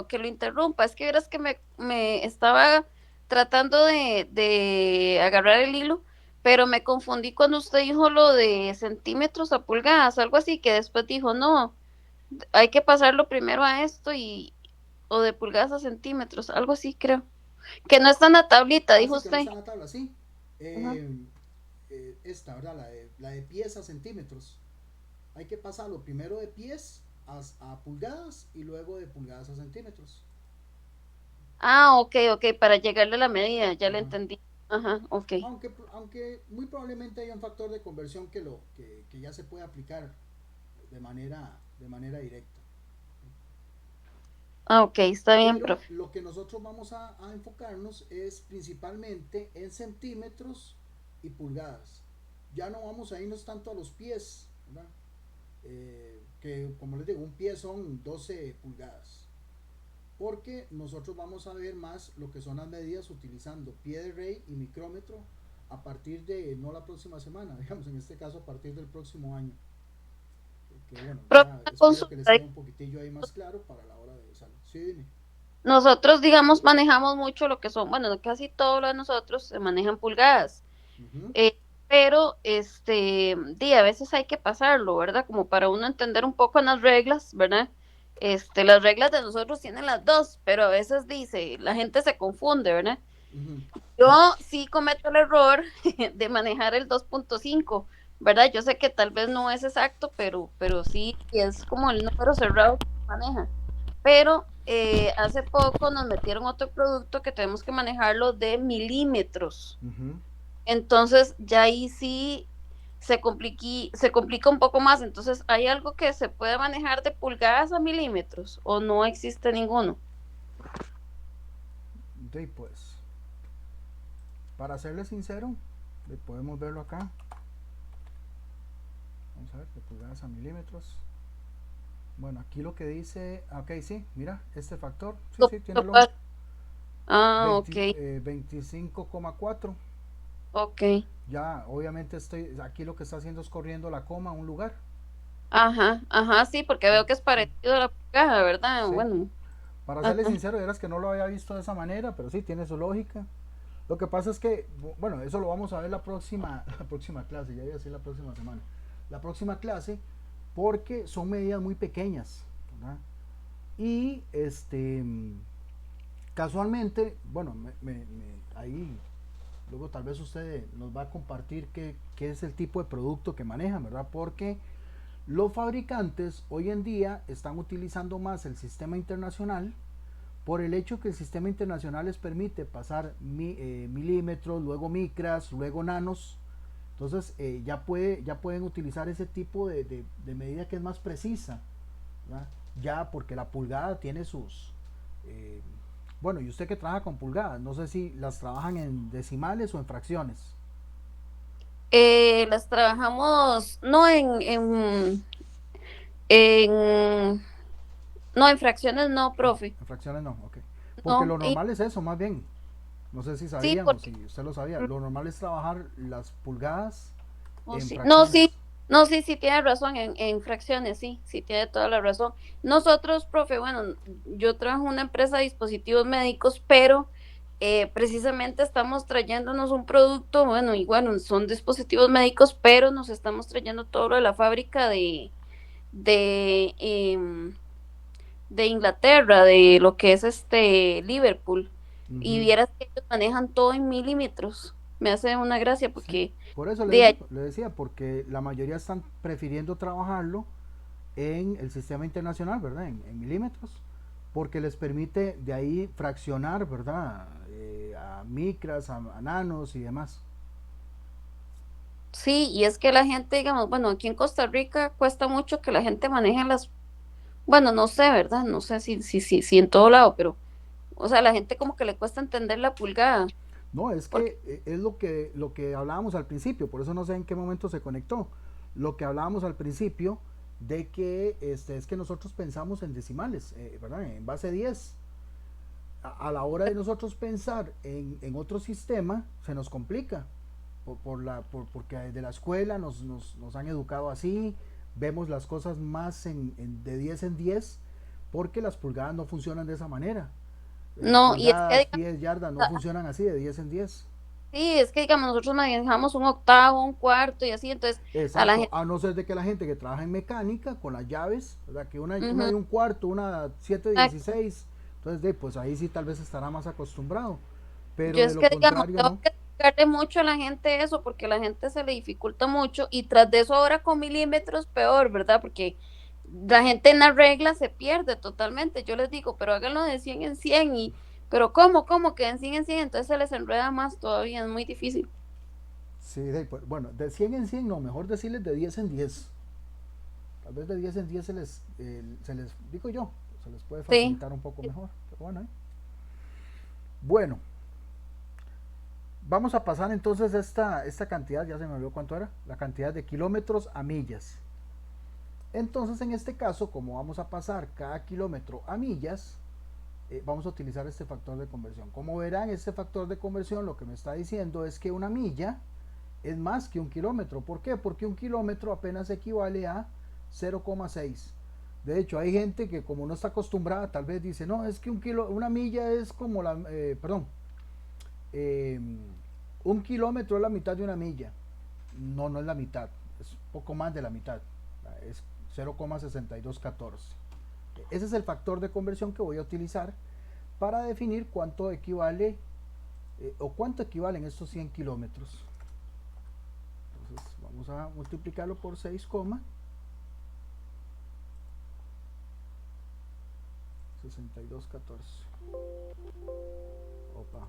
que lo interrumpa, es que verás que me estaba tratando de agarrar el hilo, pero me confundí cuando usted dijo lo de centímetros a pulgadas, algo así, que después dijo, no, hay que pasarlo primero a esto o de pulgadas a centímetros, algo así creo. Que no está en la tablita, dijo Así que no usted. está en la tabla, sí. Ajá. Esta, ¿verdad? La de pies a centímetros. Hay que pasarlo primero de pies a pulgadas y luego de pulgadas a centímetros. Ah, ok, para llegarle a la medida, ya le Ajá. entendí. Ajá, ok. Aunque muy probablemente haya un factor de conversión que ya se puede aplicar de manera directa. Ah, ok, está bien, Pero profe. lo que nosotros vamos a enfocarnos es principalmente en centímetros y pulgadas. Ya no vamos a irnos tanto a los pies, ¿verdad? Que como les digo, un pie son 12 pulgadas. Porque nosotros vamos a ver más lo que son las medidas utilizando pie de rey y micrómetro a partir de, no la próxima semana, digamos, en este caso a partir del próximo año. Que bueno, Profe, ya una espero que les consulta. quede un poquitillo ahí más claro para la hora de usarlo. Sí, dime. Nosotros, digamos, manejamos mucho lo que son, bueno, casi todo lo de nosotros se maneja en pulgadas, Ujú. pero a veces hay que pasarlo, ¿verdad? Como para uno entender un poco en las reglas, ¿verdad? Las reglas de nosotros tienen las dos, pero a veces la gente se confunde, ¿verdad? Ujú. Yo sí cometo el error de manejar el 2.5, ¿verdad? Yo sé que tal vez no es exacto, pero sí es como el número cerrado que se maneja. Pero hace poco nos metieron otro producto que tenemos que manejarlo de milímetros. Ujú. Entonces ya ahí sí se complica un poco más. Entonces, ¿hay algo que se puede manejar de pulgadas a milímetros o no existe ninguno? Y pues, para serles sincero, podemos verlo acá. Vamos a ver, de pulgadas a milímetros. Bueno, aquí lo que dice, ok, sí, mira, este factor, sí, sí, tiene lógica. Ah, ok, 25,4. ok. Ya, obviamente aquí lo que está haciendo es corriendo la coma a un lugar. Ajá, sí, porque Sí, veo que es sí, parecido a la pulgada, ¿verdad? sí. Bueno, Para serles ajá. sincero, verás que no lo había visto de esa manera, pero sí, tiene su lógica. Lo que pasa es que, bueno, eso lo vamos a ver la próxima, la próxima clase, ya iba a decir la próxima semana. La próxima clase, porque son medidas muy pequeñas, ¿verdad? Y casualmente, bueno, ahí luego tal vez usted nos va a compartir qué es el tipo de producto que manejan, ¿verdad? Porque los fabricantes hoy en día están utilizando más el sistema internacional por el hecho que el sistema internacional les permite pasar milímetros, luego micras, luego nanos. Entonces ya pueden utilizar ese tipo de medida que es más precisa, ¿verdad? Ya porque la pulgada tiene sus... bueno, y usted que trabaja con pulgadas, no sé si las trabajan en decimales o en fracciones. Las trabajamos, no en, no, en fracciones no, profe. En fracciones no, ok. Porque No, lo normal es eso, más bien. No sé si sí, sabían o porque si usted lo sabía. Lo normal es trabajar las pulgadas en no, sí, fracciones. no, sí, tiene razón, en fracciones, sí, tiene toda la razón. Nosotros, profe, bueno, yo trabajo en una empresa de dispositivos médicos, pero precisamente estamos trayéndonos un producto, bueno, y bueno, son dispositivos médicos, pero nos estamos trayendo todo lo de la fábrica de, em, de Inglaterra, de lo que es Liverpool, y Ujú. vieras que ellos manejan todo en milímetros. Me hace una gracia Sí. porque Por eso de ahí, le decía, porque la mayoría están prefiriendo trabajarlo en el sistema internacional, ¿verdad? En milímetros, porque les permite de ahí fraccionar, ¿verdad? A micras, a nanos y demás. sí, y es que la gente, digamos, bueno, aquí en Costa Rica cuesta mucho que la gente maneje bueno, no sé, ¿verdad? No sé si en todo lado, pero O sea, a la gente como que le cuesta entender la pulgada. No, es Porque, que es lo que hablábamos al principio, por eso no sé en qué momento se conectó. Lo que hablábamos al principio de que es que nosotros pensamos en decimales, ¿verdad? En base 10. A la hora de nosotros pensar en otro sistema, se nos complica. Porque desde la escuela nos han educado así, vemos las cosas más de 10 en 10, porque las pulgadas no funcionan de esa manera. no, y es que Pulgadas, digamos, pies, yardas, no funcionan así de 10 en 10. sí, es que digamos, nosotros manejamos un octavo, un cuarto y así, entonces a la Exacto, gente, a no ser de que la gente que trabaja en mecánica con las llaves, o sea, que una ujú, de un cuarto, una exacto. 716, entonces pues ahí sí tal vez estará más acostumbrado, pero Yo de es lo que, digamos, contrario tengo no. que explicarle mucho a la gente eso, porque a la gente se le dificulta mucho, y tras de eso ahora con milímetros peor, ¿verdad? Porque la gente en la regla se pierde totalmente. Yo les digo, pero háganlo de 100 en 100 pero ¿cómo que en 100 en 100? Entonces se les enreda más todavía, es muy difícil. Sí, bueno, de 100 en 100 no, mejor decirles de 10 en 10. Tal vez de 10 en 10 se les digo yo, se les puede Sí, facilitar un poco mejor, pero bueno, ¿eh? Bueno, vamos a pasar entonces esta cantidad, ya se me olvidó cuánto era, la cantidad de kilómetros a millas. Entonces, en este caso, como vamos a pasar cada kilómetro a millas, vamos a utilizar este factor de conversión. Como verán, este factor de conversión lo que me está diciendo es que una milla es más que un kilómetro. ¿Por qué? Porque un kilómetro apenas equivale a 0,6. De hecho, hay gente que como no está acostumbrada, tal vez dice, no, es que una milla es como eh, un kilómetro es la mitad de una milla. No, no es la mitad, es poco más de la mitad. Es 0,6214. Ese es el factor de conversión que voy a utilizar para definir cuánto equivale o cuánto equivalen estos 100 kilómetros. Entonces vamos a multiplicarlo por 6,6214. Opa.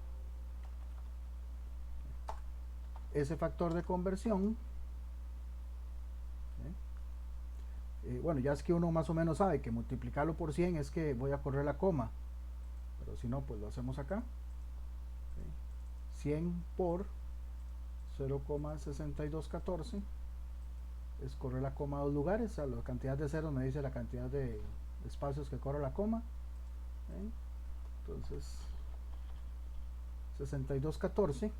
Ese factor de conversión, bueno, ya es que uno más o menos sabe que multiplicarlo por 100 es que voy a correr la coma, pero si no, pues lo hacemos acá. 100 por 0,6214 es correr la coma a dos lugares. O sea, la cantidad de ceros me dice la cantidad de espacios que corre la coma. Entonces 6214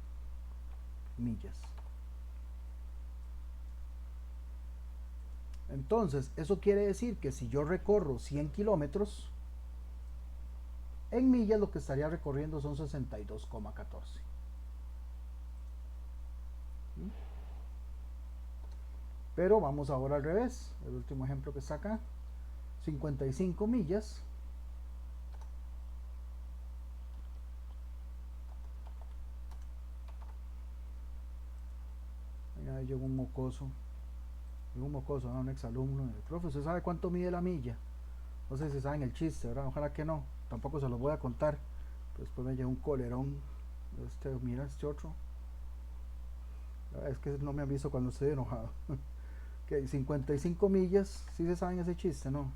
millas. Entonces eso quiere decir que si yo recorro 100 kilómetros, en millas lo que estaría recorriendo son 62,14. Pero vamos ahora al revés. El último ejemplo que está acá, 55 millas. Ahí llegó un mocoso. Llegó un mocoso, ¿no? Un exalumno. Profe, ¿usted sabe cuánto mide la milla? No sé si saben el chiste, ¿verdad? Ojalá que no. Tampoco se los voy a contar. Pero después me llegó un colerón. Mira este otro. Es que no me han visto cuando estoy enojado. Ok, 55 millas. ¿Sí se saben ese chiste, no?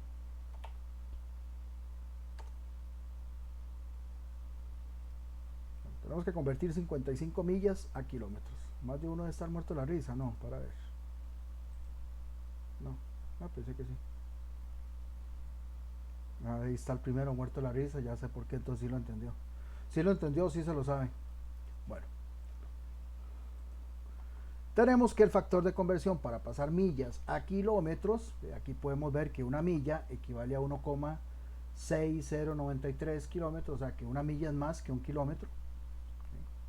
Tenemos que convertir 55 millas a kilómetros. Más de uno debe estar muerto de la risa, no, para ver. No, pensé que sí. Ahí está el primero muerto de la risa, ya sé por qué, entonces sí lo entendió. Si lo entendió, sí se lo sabe. Bueno, tenemos que el factor de conversión para pasar millas a kilómetros, aquí podemos ver que una milla equivale a 1,6093 kilómetros, o sea que una milla es más que un kilómetro.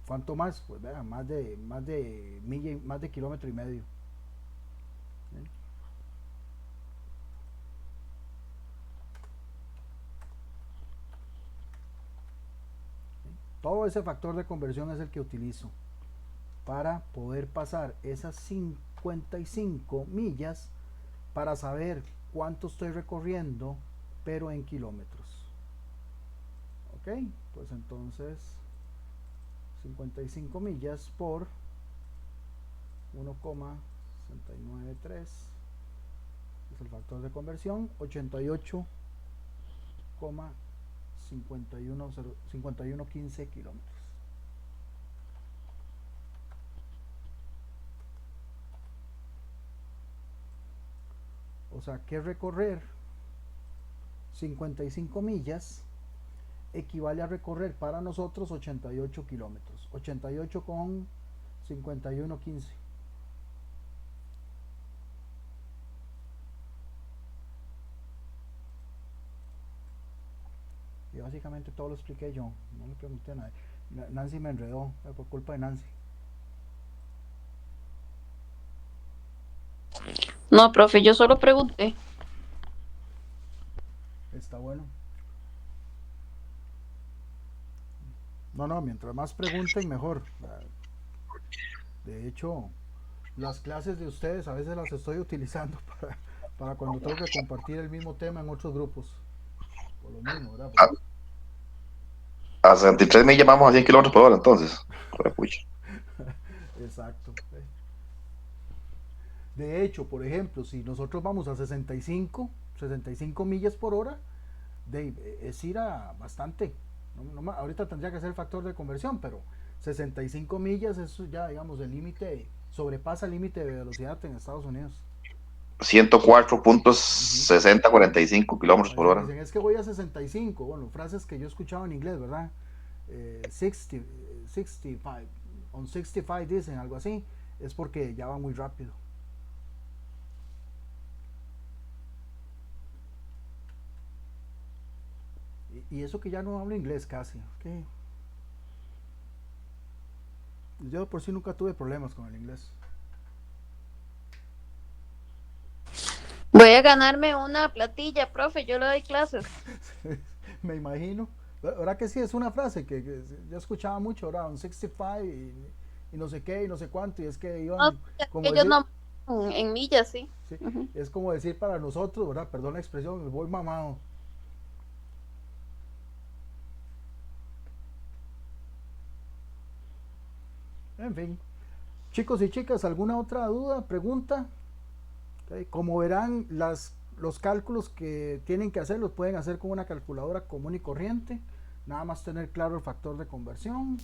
¿Cuánto más? Pues vean, más de milla, más de kilómetro y medio. Todo ese factor de conversión es el que utilizo para poder pasar esas 55 millas para saber cuánto estoy recorriendo, pero en kilómetros. Ok, pues entonces 55 millas por 1,693 es el factor de conversión, 88,5 51,15 kilómetros. O sea que recorrer 55 millas equivale a recorrer para nosotros 88 kilómetros. 88 con 51,15. Y básicamente todo lo expliqué yo, no le pregunté a nadie. Nancy me enredó, por culpa de Nancy. No, profe, yo solo pregunté. Está bueno. No, mientras más pregunten, mejor. De hecho, las clases de ustedes a veces las estoy utilizando para cuando tengo que compartir el mismo tema en otros grupos. Por lo mismo, ¿verdad? A 63 millas vamos a 100 kilómetros por hora, entonces. Exacto. De hecho, por ejemplo, si nosotros vamos a 65 millas por hora, es ir a bastante. Ahorita tendría que ser el factor de conversión, pero 65 millas, eso ya, digamos, el límite, sobrepasa el límite de velocidad en Estados Unidos. 104.6045 kilómetros por hora. Dicen, es que voy a 65, bueno, frases que yo escuchaba en inglés, ¿verdad? 65, on 65 dicen algo así, es porque ya va muy rápido. Y eso que ya no hablo inglés casi, okay. Yo por sí nunca tuve problemas con el inglés. Voy a ganarme una platilla, profe, yo le doy clases. Me imagino. Ahora que sí, es una frase que yo escuchaba mucho, ahora un 65 y no sé qué y no sé cuánto, y es que iban No, como ellos decir, no, en millas, sí. sí, es como decir para nosotros, ¿verdad? Perdón la expresión, voy mamado. En fin, chicos y chicas, ¿alguna otra duda, pregunta? Okay. Como verán, los cálculos que tienen que hacer los pueden hacer con una calculadora común y corriente. Nada más tener claro el factor de conversión,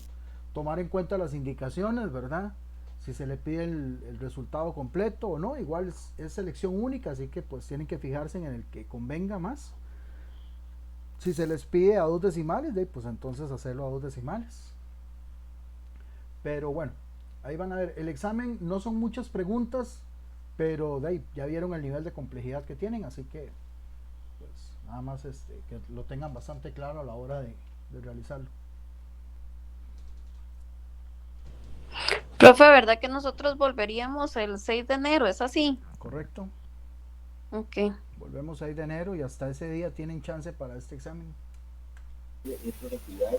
tomar en cuenta las indicaciones, ¿verdad? Si se le pide el resultado completo o no, igual es selección única, así que pues tienen que fijarse en el que convenga más. Si se les pide a 2 decimales, pues entonces hacerlo a 2 decimales. Pero bueno, ahí van a ver, el examen no son muchas preguntas, pero ya vieron el nivel de complejidad que tienen, así que pues nada más que lo tengan bastante claro a la hora de realizarlo. Profe, ¿verdad que nosotros volveríamos el 6 de enero? ¿Es así? Correcto. Ok. Volvemos 6 de enero y hasta ese día tienen chance para este examen.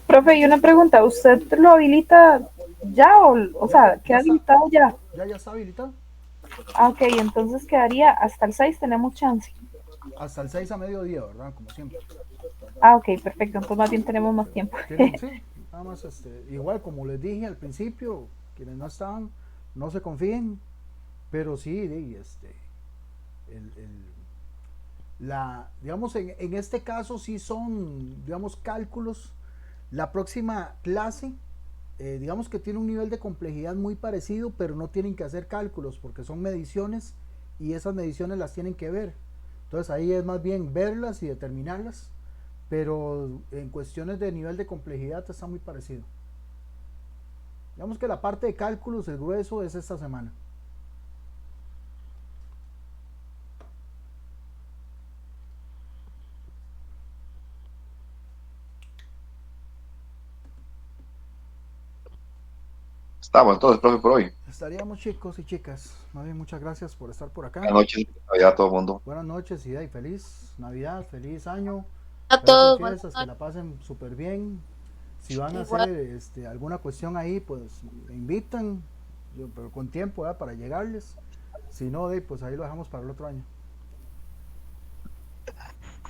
Profe, y una pregunta, ¿usted lo habilita ya o sea, queda habilitado ya? Ya está habilitado. Ah, ok, entonces quedaría hasta el 6, tenemos chance. Hasta el 6 a mediodía, ¿verdad? Como siempre. Ah, ok, perfecto, entonces más bien tenemos más tiempo. Sí, nada más igual como les dije al principio, quienes no estaban, no se confíen, pero sí, digamos, en este caso sí son, digamos, cálculos. La próxima clase, digamos que tiene un nivel de complejidad muy parecido, pero no tienen que hacer cálculos porque son mediciones y esas mediciones las tienen que ver. Entonces ahí es más bien verlas y determinarlas, pero en cuestiones de nivel de complejidad está muy parecido. Digamos que la parte de cálculos, el grueso es esta semana. Estamos entonces, profe, por hoy. Estaríamos, chicos y chicas. Más bien, muchas gracias por estar por acá. Buenas noches a todo el mundo. Buenas noches y feliz Navidad, feliz año. A todos, fiestas, que la pasen súper bien. Si van a hacer alguna cuestión ahí, pues me invitan, pero con tiempo, ¿verdad? Para llegarles. Si no, pues ahí lo dejamos para el otro año.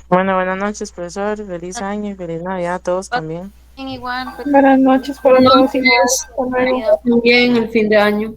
Bueno, buenas noches, profesor. Feliz año y feliz Navidad a todos también. Igual. Buenas noches para todos y todas. Muy bien el fin de año.